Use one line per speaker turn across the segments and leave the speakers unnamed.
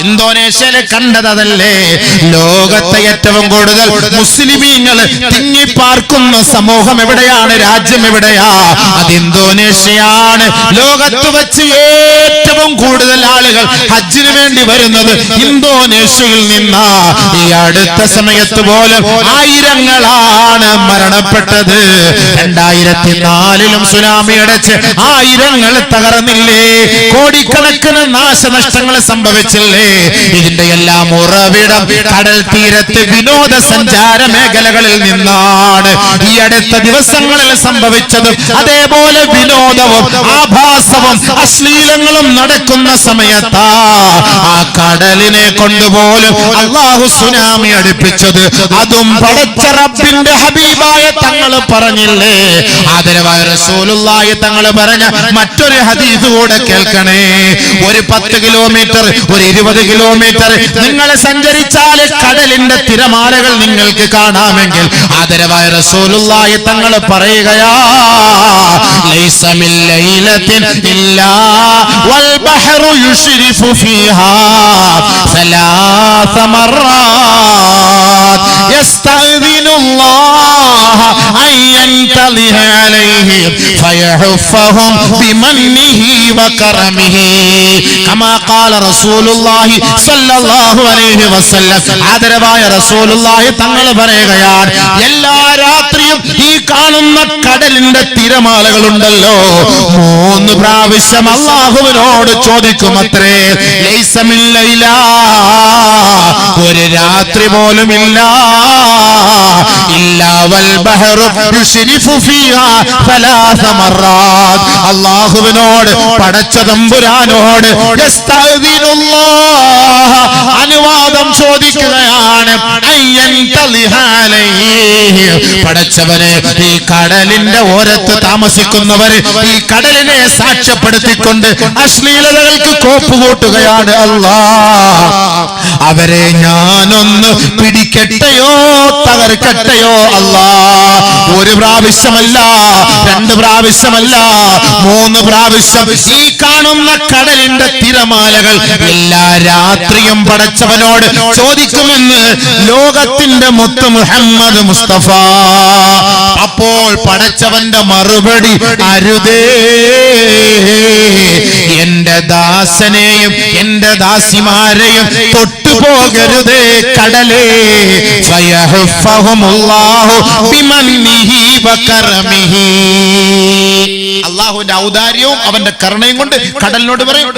ഇന്തോനേഷ്യയിലെ കണ്ടതല്ലേ? ലോകത്തെ ഏറ്റവും കൂടുതൽ മുസ്ലിമീങ്ങൾ തിങ്ങിപ്പാർക്കുന്ന സമൂഹം എവിടെയാണ്? രാജ്യം എവിടെയാ? അത് ഇന്തോനേഷ്യയാണ്. ലോകത്ത് വെച്ച് ഏറ്റവും കൂടുതൽ ആളുകൾ ഹജ്ജിന് വേണ്ടി വരുന്നത് ഇന്തോനേഷ്യയിൽ നിന്നാ. ഈ അടുത്ത സമയത്ത് പോലും ആയിരങ്ങളാണ് മരണപ്പെട്ടത്. 2004 സുനാമി അടച്ച് ആയിരങ്ങൾ തകർന്നില്ലേ? കോടിക്കണക്കിന് നാശനഷ്ടങ്ങൾ സംഭവിച്ചില്ലേ? ഇതിന്റെ എല്ലാം ഉറവിടം കടൽ തീരത്ത് വിനോദസഞ്ചാര മേഖലകളിൽ നിന്നാണ്. ഈ അടുത്ത ദിവസങ്ങളിൽ സംഭവിച്ചത് അതേപോലെ വിനോദവും ആഭാസവും അശ്ലീലങ്ങളും നടക്കുന്ന സമയത്താ ആ കടലിനെ കൊണ്ടുപോലും അല്ലാഹു സുനാമി അടുപ്പിച്ചത്. അതും പടച്ച റബ്ബിന്റെ ഹബീബായ തങ്ങൾ പറഞ്ഞില്ലേ? ആദരവായ റസൂലുള്ളാഹി തങ്ങൾ പറഞ്ഞ മറ്റൊരു ഹദീസ് കൂടെ കേൾക്കണേ. ഒരു 10 കിലോമീറ്റർ, ഒരു 20 കിലോമീറ്റർ നിങ്ങൾ സഞ്ചരിച്ചാൽ കടലിന്റെ തിരമാലകൾ നിങ്ങൾക്ക് കാണാമെങ്കിൽ ആദരവായ റസൂലുള്ളാഹി തങ്ങൾ പറയുകയാ, ലൈസ മിൻ ലൈലത്തിൻ ഇല്ലാ വൽ ബഹ്റു യുശ്രിഫു ഫീഹാ ثلاث مرات يستأذن الله أن ينتظر عليهم فيحفهم بمنه وكرمه كما قال رسول الله صلى الله عليه وسلم. ആദരവായ റസൂലുള്ളാഹി തങ്ങൾ പറയുകയാണ്, എല്ലാ രാത്രിയും ഈ കാണുന്ന കടലിന്റെ തിരമാലകളുണ്ടല്ലോ 3 പ്രാവശ്യം അല്ലാഹുവിനോട് ചോദിക്കുമത്രേ. ലൈസ മിൻ ലൈല, ഒരു രാത്രി പോലും ഇല്ല, ഇല്ലാ വൽ ബഹ്റു യുശ്രിഫു ഫീഹാ 3 മററാത്ത്. അല്ലാഹുവിനോട് പടച്ച തമ്പുരാനോട് യസ്തഅ്ദിനുല്ലാഹ്, അനുവാദം ചോദിക്കുകയാണ്. പടച്ചവനെ, ഈ കടലിന്റെ ഓരത്ത് താമസിക്കുന്നവര് ഈ കടലിനെ സാക്ഷ്യപ്പെടുത്തിക്കൊണ്ട് അശ്ലീലതകൾക്ക് കോപ്പുകൂട്ടുകയാണ്. അല്ലാഹ്, അവരെ ഞാനൊന്ന് പിടിക്കട്ടെയോ തകർക്കട്ടെയോ അല്ലാഹ്. 1 പ്രാവശ്യമല്ല, 2 പ്രാവശ്യമല്ല, 3 പ്രാവശ്യം ഈ കാണുന്ന കടലിന്റെ തിരമാലകൾ എല്ലാ രാത്രിയും പടച്ചവനോട് ചോദിക്കുമെന്ന് ലോകത്തിന്റെ മുത്ത് മുഹമ്മദ് മുസ്തഫ. അപ്പോൾ പടച്ചവന്റെ മറുപടി, അരുതേ, എന്റെ ദാസനെയും എന്റെ ദാസിമാരെയും തൊട്ടുപോകരുതേ കടലേ. ഫയഹഫഹുമുല്ലാഹു ബിമന്നിഹി വകറമിഹി. അല്ലാഹുവിന്റെ ഔദാര്യവും അവന്റെ കരുണയും കൊണ്ട് കടലിനോട് പറയും,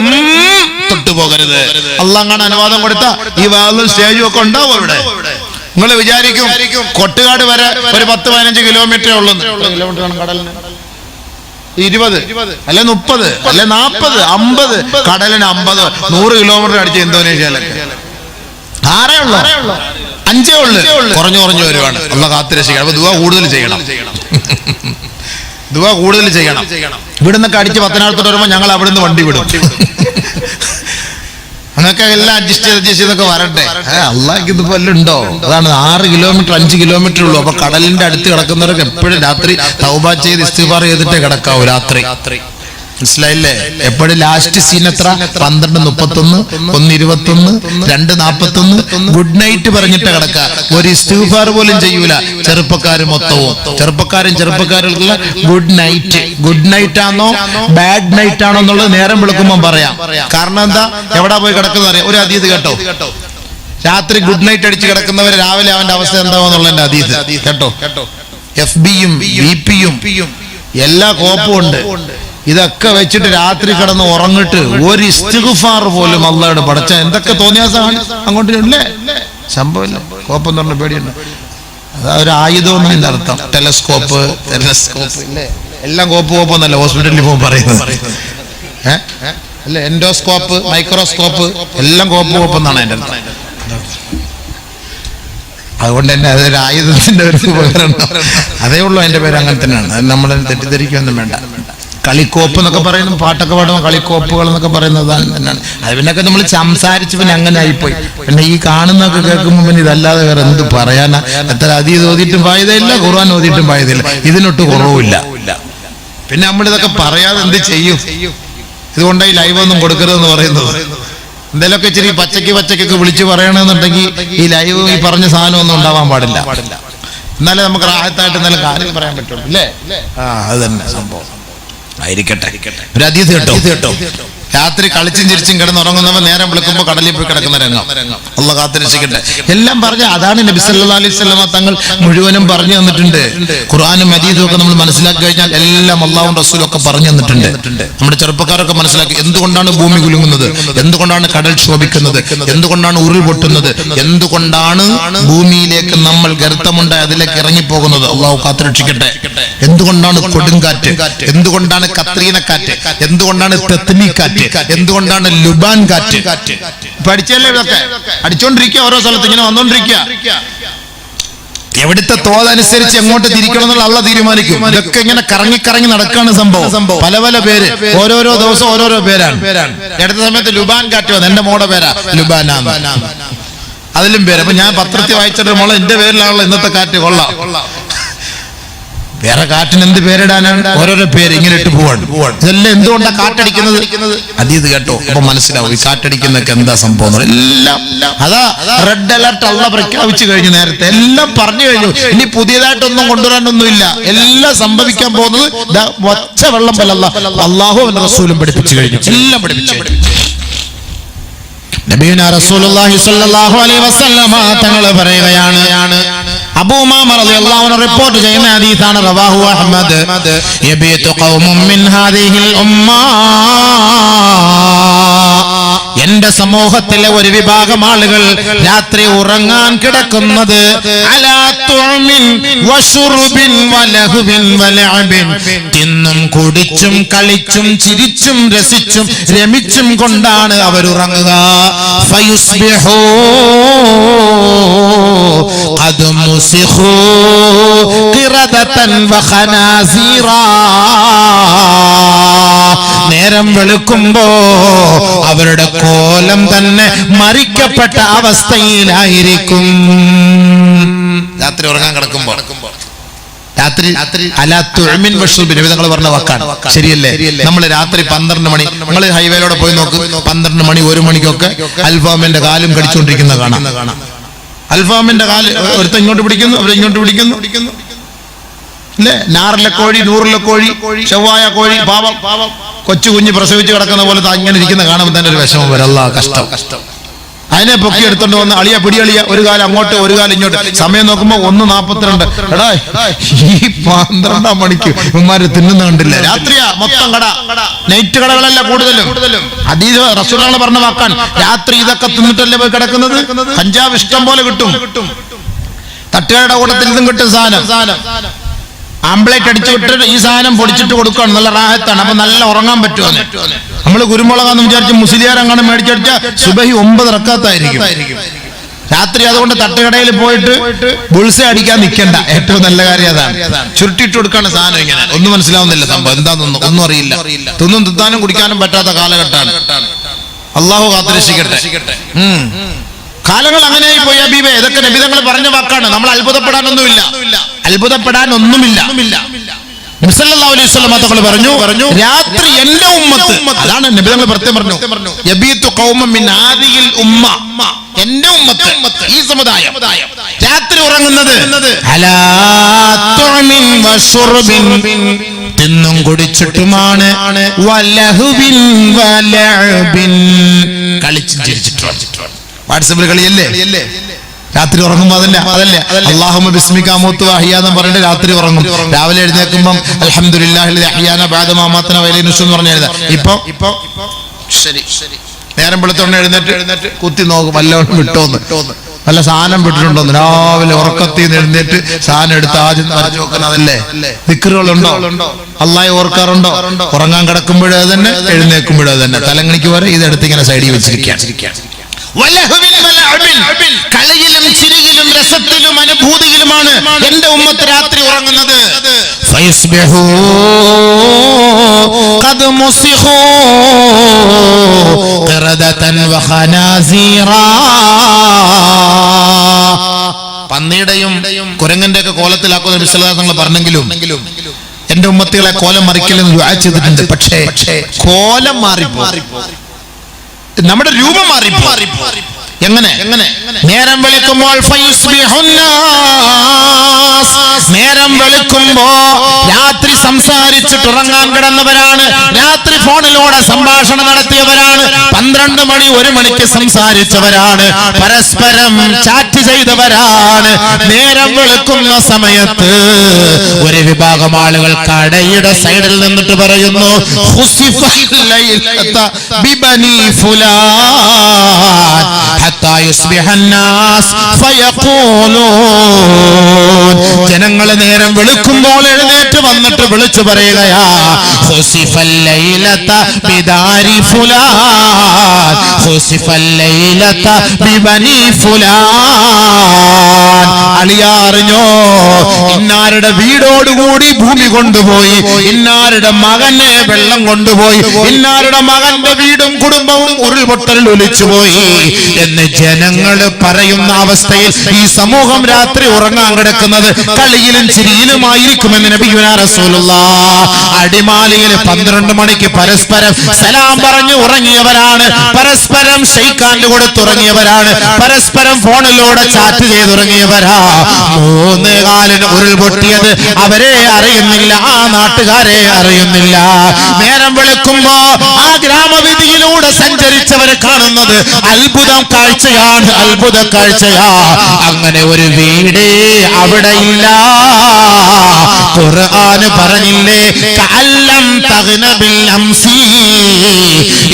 തൊട്ടുപോകരുത്. അല്ലാഹ് അനുവാദം കൊടുത്ത ഈ വാലും സ്റ്റേജും ഒക്കെ ഉണ്ടാവും അവിടെ. നിങ്ങൾ വിചാരിക്കും കൊട്ടുകാട് വരെ ഒരു 10-15 കിലോമീറ്റർ ഉള്ളൂ. കിലോമീറ്റർ ആണ് കടലിന്? 20 അല്ലെ 30 അല്ലെ 40 50. കടലിന് 50-100 കിലോമീറ്റർ അടിച്ച് ഇന്തോനേഷ്യയിലൊക്കെ 6 ഉള്ളു, 5 ഉള്ളു. കുറഞ്ഞു വരുവാണ്. അല്ലാഹ് കാത്തുരക്ഷിക്കണം. അപ്പൊ ദുആ കൂടുതൽ ചെയ്യണം, ദുആ കൂടുതൽ ചെയ്യണം. ഇവിടുന്നൊക്കെ അടിച്ച് പത്തനാപുരത്തോട്ട് വരുമ്പോ ഞങ്ങൾ അവിടുന്ന് വണ്ടി വിടും. അങ്ങനൊക്കെ എല്ലാം അഡ്ജസ്റ്റ് ചെയ്തൊക്കെ വരട്ടെ. അള്ളാഹ്ക്ക് ഇതിപ്പോ എല്ലാം ഉണ്ടോ? അതാണ് 6 കിലോമീറ്റർ 5 കിലോമീറ്റർ ഉള്ളൂ. അപ്പൊ കടലിന്റെ അടുത്ത് കിടക്കുന്നവർക്ക് എപ്പോഴും രാത്രി തൗബ ചെയ്ത് ഇസ്തിഗ്ഫാർ ചെയ്തിട്ടേ കിടക്കാവൂ രാത്രി. മനസ്സിലായില്ലേ? എപ്പോഴും ലാസ്റ്റ് സീൻ എത്ര? 12:31, 1:21, 2:41. ഗുഡ് നൈറ്റ് പറഞ്ഞിട്ട് കിടക്കുക. ഒരു ഇസ്തിഗ്ഫാർ പോലും ചെയ്യൂല ചെറുപ്പക്കാർ മൊത്തവും. ചെറുപ്പക്കാർക്കുള്ള ഗുഡ് നൈറ്റ്. ഗുഡ് നൈറ്റ് ആണോ ബാഡ് നൈറ്റ് ആണോ എന്നുള്ളത് നേരം വിളിക്കുമ്പോൾ പറയാം. കാരണം എന്താ? എവിടെ പോയി കിടക്കുന്ന അറിയാം. ഒരു ഹദീസ് കേട്ടോ, രാത്രി ഗുഡ് നൈറ്റ് അടിച്ച് കിടക്കുന്നവര് രാവിലെ അവന്റെ അവസ്ഥ എന്താവുന്നുള്ളതിന്റെ ഹദീസ് കേട്ടോ. FBയും VPയും എല്ലാ കോപ്പും ഉണ്ട്. ഇതൊക്കെ വെച്ചിട്ട് രാത്രി കിടന്ന് ഉറങ്ങിട്ട് ഒരു ഇസ്തിഗ്ഫാർ പോലും അല്ലാഹുവോട് പടച്ച എന്തൊക്കെ തോന്നിയാസാണ് അങ്ങോട്ട് ഇല്ലേ? സംഭവമില്ല. കോപ്പം എന്ന് പറഞ്ഞ പേടിയുണ്ട്. അതാ ഒരു ആയുധം എന്നതിന്റെ അർത്ഥം. ടെലസ്കോപ്പ് ഇല്ലേ? എല്ലാം കോപ്പ് എന്നല്ല ഹോസ്പിറ്റലിൽ പോകുമ്പോൾ പറയുന്നത്. അല്ലെ എൻഡോസ്കോപ്പ്, മൈക്രോസ്കോപ്പ് എല്ലാം കോപ്പ് എന്നാണ് എൻ്റെ അർത്ഥം. അതുകൊണ്ട് തന്നെ അതൊരു ആയുധത്തിന്റെ ഒരു ഉപകരണം. അതേ ഉള്ളൂ, അതിന്റെ പേര് അങ്ങനെ തന്നെയാണ്. അത് നമ്മൾ തെറ്റിദ്ധരിക്കൊന്നും വേണ്ട. കളിക്കോപ്പ് എന്നൊക്കെ പറയുന്നത്, പാട്ടൊക്കെ പാടുമ്പോൾ കളിക്കോപ്പുകൾ എന്നൊക്കെ പറയുന്നത് തന്നെയാണ്. അത് പിന്നൊക്കെ നമ്മൾ സംസാരിച്ച് പിന്നെ അങ്ങനെ ആയിപ്പോയി. പിന്നെ ഈ കാണുന്നൊക്കെ കേൾക്കുമ്പോൾ പിന്നെ ഇതല്ലാതെ വേറെ എന്ത് പറയാനാ? എത്ര ഹദീസ് ഓതിയിട്ടും ഫായിദയില്ല, ഖുർആൻ ഓതിയിട്ടും ഫായിദയില്ല, ഇതിനൊട്ട് കുറവില്ല. പിന്നെ നമ്മളിതൊക്കെ പറയാതെ എന്ത് ചെയ്യും? ഇതുകൊണ്ടായി ലൈവ് ഒന്നും കൊടുക്കരുതെന്ന് പറയുന്നത്. എന്തെങ്കിലുമൊക്കെ ഇച്ചിരി പച്ചക്കൊക്കെ വിളിച്ചു പറയണമെന്നുണ്ടെങ്കിൽ ഈ ലൈവ് ഈ പറഞ്ഞ സാധനം ഒന്നും ഉണ്ടാവാൻ പാടില്ല. എന്നാലേ നമുക്ക് റാഹത്തായിട്ട് നല്ല കാര്യം പറയാൻ പറ്റുള്ളൂ അല്ലേ? അത് തന്നെ സംഭവം ആയിരിക്കട്ടെ. ഒരു ഹദീസ് കേട്ടോ, രാത്രി കളിച്ചും ചിരിച്ചും കിടന്നുറങ്ങുന്നവൻ നേരം വിളിക്കുമ്പോൾ കടലിൽ പോയി കിടക്കുന്ന രംഗം. അള്ളാഹു കാത്തിരക്ഷിക്കട്ടെ. എല്ലാം പറഞ്ഞ അതാണ് നബി സല്ലല്ലാഹു അലൈഹി വസല്ലം തങ്ങൾ മുഴുവനും പറഞ്ഞു തന്നിട്ടുണ്ട്. ഖുർആനും ഹദീസും ഒക്കെ നമ്മൾ മനസ്സിലാക്കി കഴിഞ്ഞാൽ എല്ലാം അള്ളാഹും റസൂലും ഒക്കെ പറഞ്ഞു തന്നിട്ടുണ്ട്. നമ്മുടെ ചെറുപ്പക്കാരൊക്കെ മനസ്സിലാക്കി എന്തുകൊണ്ടാണ് ഭൂമി കുലുങ്ങുന്നത്, എന്തുകൊണ്ടാണ് കടൽ ക്ഷോഭിക്കുന്നത്, എന്തുകൊണ്ടാണ് ഉരുൾ പൊട്ടുന്നത്, എന്തുകൊണ്ടാണ് ഭൂമിയിലേക്ക് നമ്മൾ ഗർത്തമുണ്ടായി അതിലേക്ക് ഇറങ്ങിപ്പോകുന്നത്. അള്ളാഹു കാത്തിരക്ഷിക്കട്ടെ. എന്തുകൊണ്ടാണ് കൊടുങ്കാറ്റ്, എന്തുകൊണ്ടാണ് കത്രീനക്കാറ്റ്, എന്തുകൊണ്ടാണ് തെത്മീക്കാറ്റ്, എന്തുകൊണ്ടാണ് ലുബാൻ കാറ്റ്. പഠിച്ചല്ലേ ഇതൊക്കെ? അടിച്ചോണ്ടിരിക്കുക, ഓരോ സ്ഥലത്ത് ഇങ്ങനെ വന്നോണ്ടിരിക്കുക. എവിടുത്തെ തോതനുസരിച്ച് എങ്ങോട്ട് തിരിക്കണം എന്നുള്ള അള്ളാഹ് തീരുമാനിക്കും. ഇതൊക്കെ ഇങ്ങനെ കറങ്ങി നടക്കാണ് സംഭവം. പല പല പേര്, ഓരോരോ ദിവസം ഓരോരോ പേരാണ്. അടുത്ത സമയത്ത് ലുബാൻ കാറ്റ് വന്നു, എന്റെ മോടെ പേരാ ലുബാനാണ്, അതിലും പേര്. അപ്പൊ ഞാൻ പത്രത്തിൽ വായിച്ചിട്ട് മോളെ എന്റെ പേരിലാണല്ലോ ഇന്നത്തെ കാറ്റ്, കൊള്ളാം. വേറെ കാറ്റിന് എന്ത് പേരിടാനാണ്? ഓരോരോ പേര് ഇങ്ങനെ ഇട്ട് പോവാണ്. ഇതെല്ലാം എന്തുകൊണ്ടാണ് കാറ്റടിക്കുന്നത്? അതീത് കേട്ടോ, അപ്പൊ മനസ്സിലാവും ഈ കാറ്റടിക്കുന്നൊക്കെ എന്താ സംഭവം. എല്ലാം അതാ റെഡ് അലർട്ട് അള്ളാഹ് പ്രഖ്യാപിച്ചു കഴിഞ്ഞു, നേരത്തെ എല്ലാം പറഞ്ഞു കഴിഞ്ഞു. ഇനി പുതിയതായിട്ടൊന്നും കൊണ്ടുവരാനൊന്നുമില്ല. എല്ലാം സംഭവിക്കാൻ പോകുന്നത് ഒച്ച വെള്ളം പോലെ അള്ളാഹു റസൂലും പഠിപ്പിച്ചു കഴിഞ്ഞു. എല്ലാം പഠിപ്പിച്ചു. നബിയുനാ റസൂലുള്ളാഹി സ്വല്ലല്ലാഹു അലൈഹി വസല്ലമ തങ്ങൾ പറയുകയാണ്, അബൂ ഉമാമ റളിയല്ലാഹു അൻഹു റിപ്പോർട്ട് ചെയ്യുന്ന ഹദീസാണ്, റവാഹു അഹ്മദ്, യബീതു ഖൗമും മിൻ ഹാദിഹിൽ ഉമ്മ, എന്റെ സമൂഹത്തിലെ ഒരു വിഭാഗം ആളുകൾ രാത്രി ഉറങ്ങാൻ കിടക്കുന്നത് അലാ തുഅമിൻ വശുർബിൻ വലഹുബിൻ വലഅബിൻ, തിന്നും കുടിച്ചും കളിച്ചും ചിരിച്ചും രസിച്ചും രമിച്ചും കൊണ്ടാണ് അവർ ഉറങ്ങുക. ഫയുസ്ബിഹൂ ഖദ് മുസിഖൂ ഖിറദതൻ വഖനാസീറാ, നേരം വെളുക്കുമ്പോ അവരുടെ കോലം തന്നെ മരിക്കപ്പെട്ട അവസ്ഥയിലായിരിക്കും. രാത്രി ഉറങ്ങാൻ കിടക്കുമ്പോ രാത്രി അലാ തുഅമിൻ വശുർബിൻ നബി പറഞ്ഞ വാക്കാണ്. ശരിയല്ലേ? നമ്മൾ രാത്രി 12 മണി, നമ്മൾ ഹൈവേയിലൂടെ പോയി നോക്ക്, 12 മണി 1 മണിക്കൊക്കെ അൽഫാമിന്റെ കാലും കടിച്ചുകൊണ്ടിരിക്കുന്ന കാണാം. അൽഫാമിന്റെ കാല് ഒരുത്ത ഇങ്ങോട്ട് പിടിക്കുന്നു, അവരിങ്ങോട്ട് പിടിക്കുന്നു അല്ലേ? നാറിലെ കോഴി, നൂറിലെ കോഴി, ചൊവ്വായ കോഴി, പാവം കൊച്ചു കുഞ്ഞ് പ്രസവിച്ച് കിടക്കുന്ന പോലെ അങ്ങനെ ഇരിക്കുന്ന കാണുമ്പോൾ തന്നെ ഒരു വിഷമം വരും. അല്ലാ, കഷ്ടം. അതിനെ പൊക്കി എടുത്തോണ്ട് വന്ന് അളിയ പിടിയളിയ, ഒരു കാലം അങ്ങോട്ട് ഒരു കാലം ഇങ്ങോട്ട്. സമയം നോക്കുമ്പോ 1:42. എടാ, ഈ 12 മണിക്ക് ഇവന്മാര് തിന്നുന്ന കണ്ടില്ല. രാത്രിയാ മൊത്തം കട, നൈറ്റ് കടകളല്ല കൂടുതലും. ഹദീസ് റസൂലുള്ളാഹി പറഞ്ഞ വാക്കാൻ, രാത്രി ഇതൊക്കെ തിന്നിട്ടല്ലേ പോയി കിടക്കുന്നത്. കഞ്ചാവ് ഇഷ്ടം പോലെ കിട്ടും, തട്ടുകാരുടെ കൂട്ടത്തിൽ നിന്നും കിട്ടും സാധനം. ആംബ്ലേറ്റ് അടിച്ചു വിട്ടിട്ട് ഈ സാധനം പൊടിച്ചിട്ട് കൊടുക്കുകയാണ്. നല്ല റാഹത്താണ്. അപ്പൊ നല്ല ഉറങ്ങാൻ പറ്റുമോ? നമ്മള് കുരുമുളകാന്ന് വിചാരിച്ച് മുസ്ലിയാരങ്ങനെ മേടിച്ചടിച്ച സുബഹി 9 റക്കാത്തായിരിക്കും രാത്രി. അതുകൊണ്ട് തട്ടുകടയിൽ പോയിട്ട് ബുൾസെ അടിക്കാൻ നിൽക്കണ്ട. ഏറ്റവും നല്ല കാര്യം അതാണ്. ചുരുട്ടിട്ട് കൊടുക്കാണ് സാധനം. ഇങ്ങനെ ഒന്നും മനസ്സിലാവുന്നില്ല സംഭവം എന്താണെന്നൊന്നും, ഒന്നും അറിയില്ല. തിന്നാനും കുടിക്കാനും പറ്റാത്ത കാലഘട്ടമാണ്. അള്ളാഹു കാത്തുരക്ഷിക്കട്ടെ. കാലങ്ങൾ അങ്ങനെയായി പോയി ഹബീബേ. ഇതൊക്കെ നബി തങ്ങൾ പറഞ്ഞ വാക്കാണ്. നമ്മൾ അത്ഭുതപ്പെടാനൊന്നുമില്ല. നബി സല്ലല്ലാഹു അലൈഹി വസല്ലം തങ്ങൾ പറഞ്ഞു, രാത്രി എന്റെ ഉമ്മത്ത്, അതാണ് നബി തങ്ങൾ പ്രത്യേകം പറഞ്ഞു, യബീതു ഖൗമൻ മിൻ ഹാദിഹിൽ ഉമ്മ, എന്റെ ഉമ്മത്ത്, ഈ സമുദായം രാത്രി ഉറങ്ങുന്നത് അലാ തുഅമിൻ വശുർബിൻ, തിന്നും കുടിച്ചിട്ടുമാണ്, വലഹുബിൻ വലഅബിൻ, കളിച്ചും ചിരിച്ചിട്ടുമാണ്. വാട്സാപ്പിൽ കളിയല്ലേ രാത്രി ഉറങ്ങുമ്പോ? അതല്ലേ അല്ലാഹുമ്മ ബിസ്മിക അമൂതു വഅഹ്യാ എന്ന് പറഞ്ഞിട്ട് രാത്രി ഉറങ്ങും. രാവിലെ എഴുന്നേൽക്കുമ്പോൾ അൽഹംദുലില്ലാഹി അഹ്യാന ബഅദ മാ മാതന വഇലൈഹി നുശൂർ എന്ന് പറഞ്ഞ് എഴുതാം. ഇപ്പൊ ശരി നേരം വെളുത്തോണ്ട് എഴുന്നേറ്റ് കുത്തി നോക്കും വല്ലവണ്ണം വിട്ടോന്ന്, വല്ല സാധനം വിട്ടിട്ടുണ്ടോന്ന്. രാവിലെ ഉറക്കത്തിൽ എഴുന്നേറ്റ് സാധനം എടുത്ത് ആദ്യം വരച്ചു നോക്കുന്നതല്ലേ. ദിക്റുകളുണ്ടോ? അല്ലാഹയെ ഓർക്കാറുണ്ടോ? ഉറങ്ങാൻ കിടക്കുമ്പോഴേ തന്നെ, എഴുന്നേൽക്കുമ്പോഴേ തന്നെ. തലങ്ങണിക്ക് വരെ ഇതെടുത്ത് ഇങ്ങനെ സൈഡിൽ വെച്ചിരിക്കുകയാണ്. കളിയിലും ചിരിയിലും രസത്തിലും അനുഭൂതിയിലുമാണ് എന്റെ ഉമ്മത്ത് രാത്രി ഉറങ്ങുന്നത്. പന്നിയുടെയും കുരങ്ങന്റെ ഒക്കെ കോലത്തിലാക്കുന്ന വിശ്വാസങ്ങൾ പറഞ്ഞെങ്കിലും എന്റെ ഉമ്മത്തികളെ കോലം മറിക്കലെന്ന് ദുആ ചെയ്തിട്ടുണ്ട്. പക്ഷേ കോലം മാറിപ്പോ നമ്മുടെ രൂപം മാറിപ്പോ. എങ്ങനെ? നേരം വെളുക്കുമ്പോൾ നേരം വെളുക്കുമ്പോ രാത്രി സംസാരിച്ചിട്ട് ഉറങ്ങാൻ കിടന്നവരാണ്, രാത്രി ഫോണിലൂടെ സംഭാഷണം നടത്തിയവരാണ്, 12 മണി 1 മണിക്ക് സംസാരിച്ചവരാണ്, പരസ്പരം ചാറ്റ് ചെയ്തവരാണ്. നേരം വെളുക്കുന്ന സമയത്ത് ഒരു വിഭാഗം ആളുകൾ കടയുടെ സൈഡിൽ നിന്നിട്ട് പറയുന്നു, ജനങ്ങൾ നേരം വെളുക്കുമ്പോൾ എഴുന്നേറ്റ് വന്നിട്ട് വിളിച്ചു പറയുകയാ, അളിയാറിഞ്ഞോ, ഇന്നാരുടെ വീടോടുകൂടി ഭൂമി കൊണ്ടുപോയി, ഇന്നാരുടെ മകനെ വെള്ളം കൊണ്ടുപോയി, ഇന്നാരുടെ മകന്റെ വീടും കുടുംബവും ഉരുൾപൊട്ടലിൽ ഒലിച്ചുപോയി എന്ന് ജനങ്ങൾ പറയുന്ന അവസ്ഥയിൽ ഈ സമൂഹം രാത്രി ഉറങ്ങാൻ കിടക്കുന്നത് കളിയിലും ചിരിയിലുമായിരിക്കുമെന്ന് നബിയുനാ റസൂലുള്ളാഹ്. അടിമാലിയിൽ 12 മണിക്ക് പരസ്പരം സലാം പറഞ്ഞു ഉറങ്ങിയവരാണ്, പരസ്പരം ഷെയ്ഖാൻഡ് കൊടുത്തുറങ്ങിയവരാണ്, പരസ്പരം ഫോണിലൂടെ ചാറ്റ് ചെയ്തുറങ്ങിയവരാ. 3 കാലിന് ഉരുൾപൊട്ടിയത് അവരെ അറിയുന്നില്ല, ആ നാട്ടുകാരെ അറിയുന്നില്ല. നേരം വെളുക്കുമ്പോ ആ ഗ്രാമവീതിയിലൂടെ സഞ്ചരിച്ചവരെ കാണുന്നത് അത്ഭുത കാഴ്ചയാണ്, അത്ഭുത കാഴ്ചയാ. അങ്ങനെ ഒരു വീടേ അവിടെ ഇല്ല. ഖുർആന് പറഞ്ഞില്ലേ, കഅല്ലം തഗ്ന ബിൽ അംസി,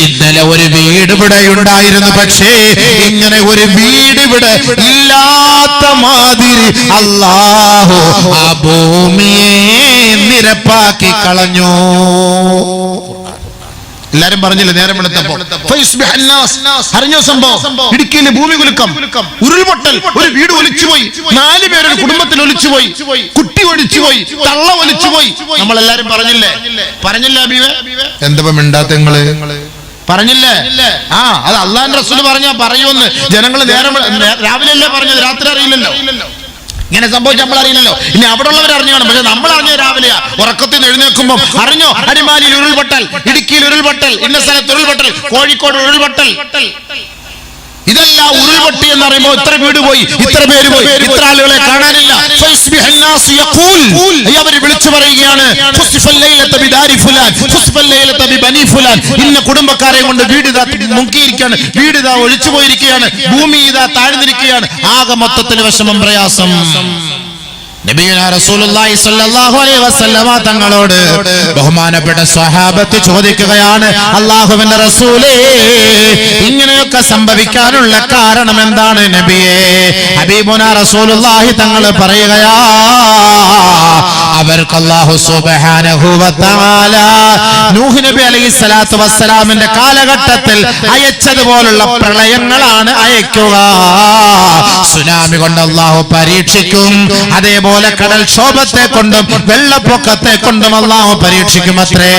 ഇന്നലെ ഒരു വീട് ഇവിടെ ഉണ്ടായിരുന്നു, പക്ഷേ ഇങ്ങനെ ഒരു വീട് ഇവിടെ ഇല്ലാത്ത മാതിരി അല്ലാഹു ആ ഭൂമിയെ നിരപ്പാക്കി കളഞ്ഞു. എല്ലാരും പറഞ്ഞില്ലേ നേരം വെളുത്തപ്പോ അറിഞ്ഞോ സംഭവം? ഇടുക്കിയിലെ ഭൂമി കുലുക്കം, ഉരുൾപൊട്ടൽ, ഒരു വീട് ഒലിച്ചുപോയി, 4 പേരുടെ കുടുംബത്തിൽ ഒലിച്ചുപോയി, കുട്ടി ഒലിച്ചുപോയി, തള്ള ഒലിച്ചുപോയി. നമ്മളെല്ലാരും പറഞ്ഞില്ലേ? അബീവേ എന്താ മിണ്ടാത്ത നിങ്ങള്? പറഞ്ഞില്ലേ? അത് അള്ളാഹുവിന്റെ റസൂൽ പറഞ്ഞാ പറയുമെന്ന് ജനങ്ങൾ നേരം രാവിലെ അല്ലേ പറഞ്ഞത്, രാത്രി അറിയില്ലല്ലോ. ഇങ്ങനെ സംഭവിച്ച് നമ്മൾ അറിയില്ലല്ലോ. ഇനി അവിടെ ഉള്ളവർ അറിഞ്ഞാണ്, പക്ഷെ നമ്മൾ അറിഞ്ഞ രാവിലെയാ. ഉറക്കത്തിൽ നിന്ന് എഴുന്നേൽക്കുമ്പോൾ അറിഞ്ഞോ, അടിമാലിയിൽ ഉരുൾപൊട്ടൽ, ഇടുക്കിയിൽ ഉരുൾപൊട്ടൽ, ഇന്ന സ്ഥലത്ത് ഉരുൾപൊട്ടൽ, കോഴിക്കോട് ഉരുൾപൊട്ടൽ. ഇതെല്ലാം ഉരുൾപൊട്ടി എന്ന് പറയുമ്പോൾ ഇത്ര വീട് പോയി, ഇത്ര പേര് പോയി, ഇത്ര ആളുകളെ കാണാനില്ല. അവർ വിളിച്ചു പറയുകയാണ്, ഇന്ന കുടുംബക്കാരെ കൊണ്ട് വീട് ഇതാ മുങ്ങിയിരിക്കുകയാണ്, വീട് ഇതാ ഒഴിച്ചു പോയിരിക്കുകയാണ്, ഭൂമി ഇതാ താഴ്ന്നിരിക്കുകയാണ്. ആകെ മൊത്തത്തിൽ വിഷമം, പ്രയാസം. നബിയുനാ റസൂലുള്ളാഹി സ്വല്ലല്ലാഹു അലൈഹി വസല്ലമ തങ്ങളോട് ബഹുമാനപ്പെട്ട സ്വഹാബത്ത് ചോദിക്കുകയാണ്, അല്ലാഹുവിന്റെ റസൂലേ, ഇങ്ങനെയൊക്കെ സംഭവിക്കാനുള്ള കാരണം എന്താണ് നബിയേ? ഹബീബുനാ റസൂലുള്ളാഹി തങ്ങൾ പറയുകയാ, അവർക്ക് അല്ലാഹു സുബ്ഹാനഹു വ തആല നൂഹ് നബി അലൈഹിസ്സലാത്തു വസ്സലാമിന്റെ കാലഘട്ടത്തിൽ അയച്ചതുപോലുള്ള പ്രളയങ്ങളാണ് അയക്കുക. സുനാമി കൊണ്ട് അല്ലാഹു പരീക്ഷിക്കും, അതേപോലെ കടൽക്ഷോഭത്തെ കൊണ്ടും വെള്ളപ്പൊക്കത്തെ കൊണ്ടും അല്ലാഹു പരീക്ഷിക്കുമത്രേ.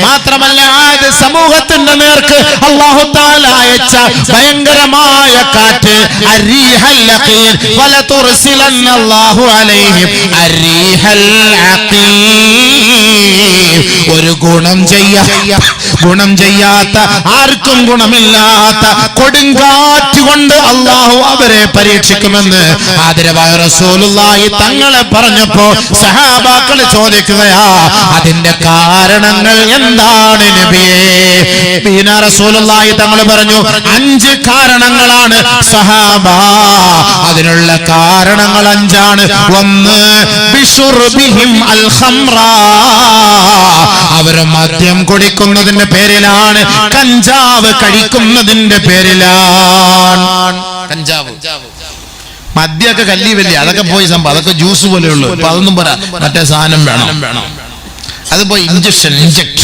മാത്രമല്ല ആദ്യ സമൂഹത്തിന്റെ നേർക്ക് അല്ലാഹു തആല അയച്ച ഭയങ്കരമായ കാറ്റ് അരീഹൽ ലഖീൻ വലതുർസിലന്ന അല്ലാഹു അലൈഹിം അരീഹൽ അഖീം. ഒരു ഗുണം ചെയ്യാത്ത ആർക്കും ഗുണമില്ലാത്ത കൊടുങ്കാറ്റ് കൊണ്ട് അല്ലാഹു അവരെ പരീക്ഷിക്കുമെന്ന് ആദരവായ റസൂലുള്ളാഹി തങ്ങളെ പറഞ്ഞപ്പോ സഹാബാക്കൾ ചോദിക്കുകയാ, അതിന്റെ കാരണങ്ങൾ എന്താണ് നബിയേ? ബീനാ റസൂലുള്ളാഹി തങ്ങൾ പറഞ്ഞു, 5 കാരണങ്ങളാണ് സഹാബ. അതിനുള്ള കാരണങ്ങൾ 5ആണ്. 1 ബിശുർബിഹിം അൽ ഖംറ, അവർ മദ്യം കുടിക്കുന്നതിന്റെ പേരിലാണ്, കഞ്ചാവ് കഴിക്കുന്നതിന്റെ പേരിലാണ്. കഞ്ചാവ് മദ്യമൊക്കെ കല്ലി വലിയ അതൊക്കെ പോയി സംഭവം, അതൊക്കെ ജ്യൂസ് പോലെയുള്ളൂ. അപ്പൊ അതൊന്നും പോരാ, മറ്റേ സാധനം വേണം. അത് പോയി ഇഞ്ചക്ഷൻ, ഇഞ്ചക്ട്.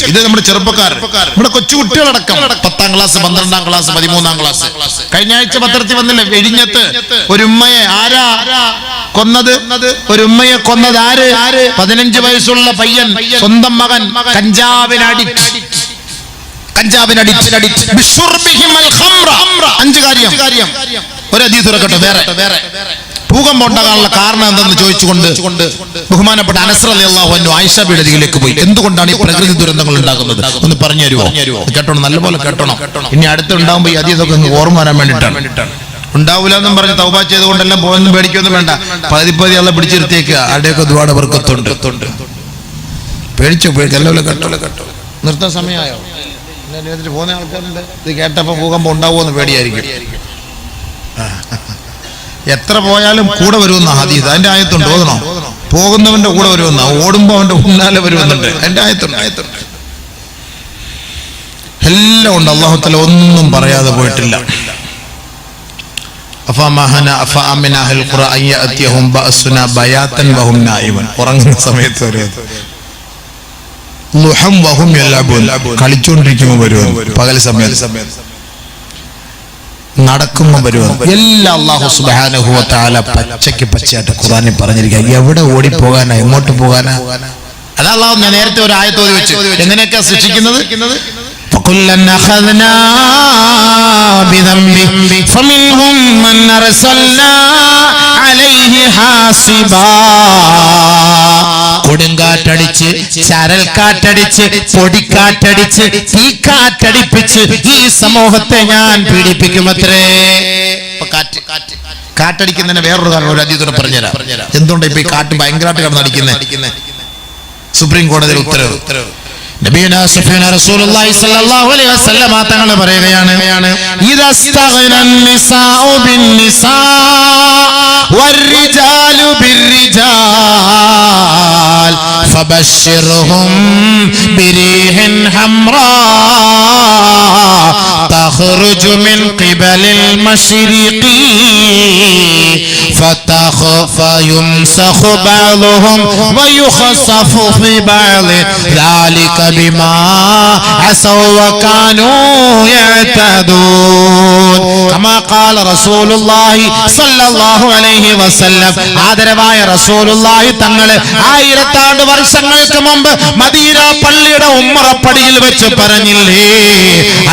ഇത് നമ്മുടെ ചെറുപ്പക്കാർ, നമ്മുടെ കൊച്ചുകുട്ടികളടക്കം 10ാം ക്ലാസ്, 12ാം ക്ലാസ്, 13ാം ക്ലാസ്. കഴിഞ്ഞ ആഴ്ച പത്രത്തിൽ വന്നില്ലേ, വെടിഞ്ഞത്ത് ഒരു ഉമ്മയെ ആരാ കൊന്നത്? ഒരു ഉമ്മയെ കൊന്നത് ആര്? 15 വയസ്സുള്ള പയ്യൻ, സ്വന്തം മകൻ കഞ്ചാവിനടിച്ച്. 5 കാര്യം. ഒരു ഹദീസ് തുറക്കട്ടെ, വേറെ ഭൂകമ്പം ഉണ്ടാകാനുള്ള കാരണം എന്തെന്ന് ചോദിച്ചുകൊണ്ട് ബഹുമാനപ്പെട്ട അനസ് റളിയല്ലാഹു അൻഹു ആയിഷ ബിയുടെ അരികിലേക്ക് പോയി. എന്തുകൊണ്ടാണ് ഈ പ്രകൃതി ദുരന്തങ്ങൾ ഉണ്ടാകുന്നത് ഒന്ന് പറഞ്ഞു തരുമോ? കേട്ടോണം, നല്ലപോലെ കേട്ടോണം. ഇനി അടുത്തുണ്ടാകുമ്പോൾ ഈ അതീതൊക്കെ ഓർമ്മ വരാൻ വേണ്ടിയിട്ടാണ്. ഉണ്ടാവൂല എന്നും പറഞ്ഞ് തൗബ ചെയ്തുകൊണ്ടെല്ലാം പോകുന്ന പേടിക്കൊന്നും വേണ്ട. പകുതി അള്ള പിടിച്ചിരുത്തിയേക്കുക. ആരുടെയൊക്കെ ദുആടെ ബർക്കത്തുണ്ട്. പേടിച്ചോ നല്ലപോലെ കേട്ടോ. നിർത്താൻ സമയമായോ? പോകുന്ന ആൾക്കാരുണ്ട്. ഇത് കേട്ടപ്പോ ഭൂകമ്പം ഉണ്ടാവുമെന്ന് പേടിയായിരിക്കും. എത്ര പോയാലും കൂടെ വരുമെന്ന ഹദീസ്. അതിന്റെ ആയത്തുണ്ട്, ഓതണോ? പോകുന്നവന്റെ കൂടെ വരുമെന്ന, ഓടുമ്പോ അവന്റെ പിന്നാലെ വരുമെന്നുണ്ട്. അതിന്റെ ആയത്തുണ്ട്. എല്ലാം ഉണ്ട്. അല്ലാഹു തആല ഒന്നും പറയാതെ പോയിട്ടില്ല. ഉറങ്ങുന്ന സമയത്ത് കളിച്ചോണ്ടിരിക്കുമ്പോ വരുമോ, പകൽ സമയത്ത് നടക്കുമ്പോ വരുമോ, എല്ലാം അല്ലാഹു സുബ്ഹാനഹു വ തആല പച്ചയായിട്ട് ഖുർആനിൽ പറഞ്ഞിരിക്കുക. എവിടെ ഓടിപ്പോകാനാ, എങ്ങോട്ട് പോകാനാ? അതാ അല്ലാഹു നേരത്തെ ഒരു ആയത്ത് ഓതി വെച്ചു. എങ്ങനെയൊക്കെയാ ശിക്ഷിക്കുന്നത്? فَكُلًّا أَخَذْنَا بِذَنبِهِ فَمِنْهُمْ مَنْ أَرْسَلْنَا عَلَيْهِ حَاصِبًا. കൊടുങ്കാറ്റടിച്ച്, ചരൽക്കാറ്റടിച്ച്, പൊടിക്കാറ്റടിച്ച്, തീക്കാറ്റടിപ്പിച്ച് ഈ സമൂഹത്തെ ഞാൻ പീഡിപ്പിക്കുമത്രേ. കാറ്റടിക്കുന്നതിന് വേറൊരു കാരണം ഒരു അതീതോടെ പറഞ്ഞുതരാം. എന്തുകൊണ്ട് ഇപ്പൊ ഈ കാറ്റ് ഭയങ്കരമായിട്ട് കിടന്നടിക്കുന്നത്? സുപ്രീം കോടതിയുടെ ഉത്തരവ്. നബിയുനാ സഫീന റസൂലുള്ളാഹി സ്വല്ലല്ലാഹു അലൈഹി വസല്ലം തങ്ങൾ പറയുകയാണ്, ഇദസ്തഗ്നൻ നിസാഉ ബിന്നിസാ വൽറിജാലു ബിർറിജാൽ ഫബശ്ശിർഹും ബിരീഹിൻ ഹംറാ തഖ്റുജു മിൻ ഖിബലിൽ മശ്രിഖി فيمسخ بعضهم ويخسف في بعض ذلك بما عصوا وكانوا يعتدون كما قال رسول الله صلى الله عليه وسلم. ആദരവായ റസൂലുള്ളാഹി തങ്ങൾ 1000 വർഷങ്ങൾക്ക് മുമ്പ് മദീന പള്ളിയുടെ ഉമ്മറപ്പടിയിൽ വെച്ച് പറഞ്ഞില്ലേ,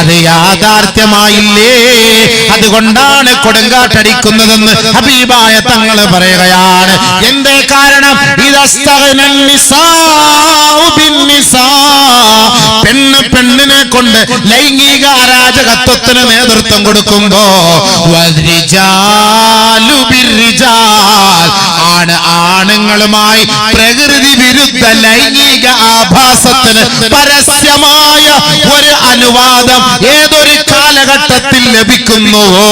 അത് യാഥാർത്ഥ്യമായില്ലേ? അതുകൊണ്ടാണ് കൊടുങ്കാറ്റടിക്കുന്നതെന്ന് ഹബീബായ തങ്ങൾ പറയുകയാണ്. എന്തേ കാരണം? പെണ്ണ് പെണ്ണിനെ കൊണ്ട് ലൈംഗിക അരാജകത്വത്തിന് നേതൃത്വം കൊടുക്കുമ്പോ ആണ് ആണുങ്ങളുമായി പ്രകൃതി വിരുദ്ധ ലൈംഗിക ആഭാസത്തിന് പരസ്യമായ ഒരു അനുവാദം ഏതൊരു കാലഘട്ടത്തിൽ ലഭിക്കുന്നുവോ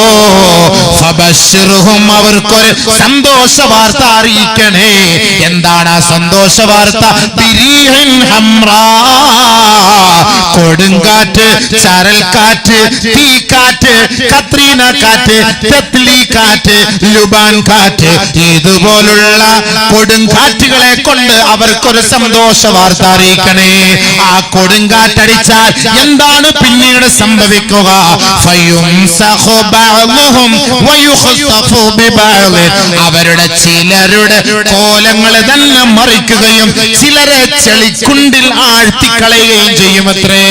ഫബശ്ശിർഹും അവർക്കൊരു സന്തോഷ വാർത്ത അറിയിക്കണേ. എന്താണ് ആ സന്തോഷ വാർത്ത? ബിരീഹിൻ ഹംറാ, കൊടുങ്കാറ്റ്, ചരൽക്കാറ്റ്, തീക്കാറ്റ്, കത്രീന കാറ്റ്, തെത്ലി കാറ്റ്, ലുബാൻ കാറ്റ്, ഇതുപോലുള്ള കൊടുങ്കാറ്റുകളെ കൊണ്ട് അവർക്കൊരു സന്തോഷ വാർത്ത അറിയിക്കണേ. ആ കൊടുങ്കാറ്റടിച്ചാൽ എന്താണ് പിന്നീട് സംഭവിക്കുക? ഫയുംസഖു ബഅ്ളുഹും വയുഖ്സഫു ബിബഅ്ള്, അവരുടെ ചിലരുടെ കോലങ്ങൾ തന്നെ മറിക്കുകയും ചിലരെ ചെളിക്കുണ്ടിൽ ആഴ്ത്തിക്കളയുകയും ചെയ്യുമത്രേ.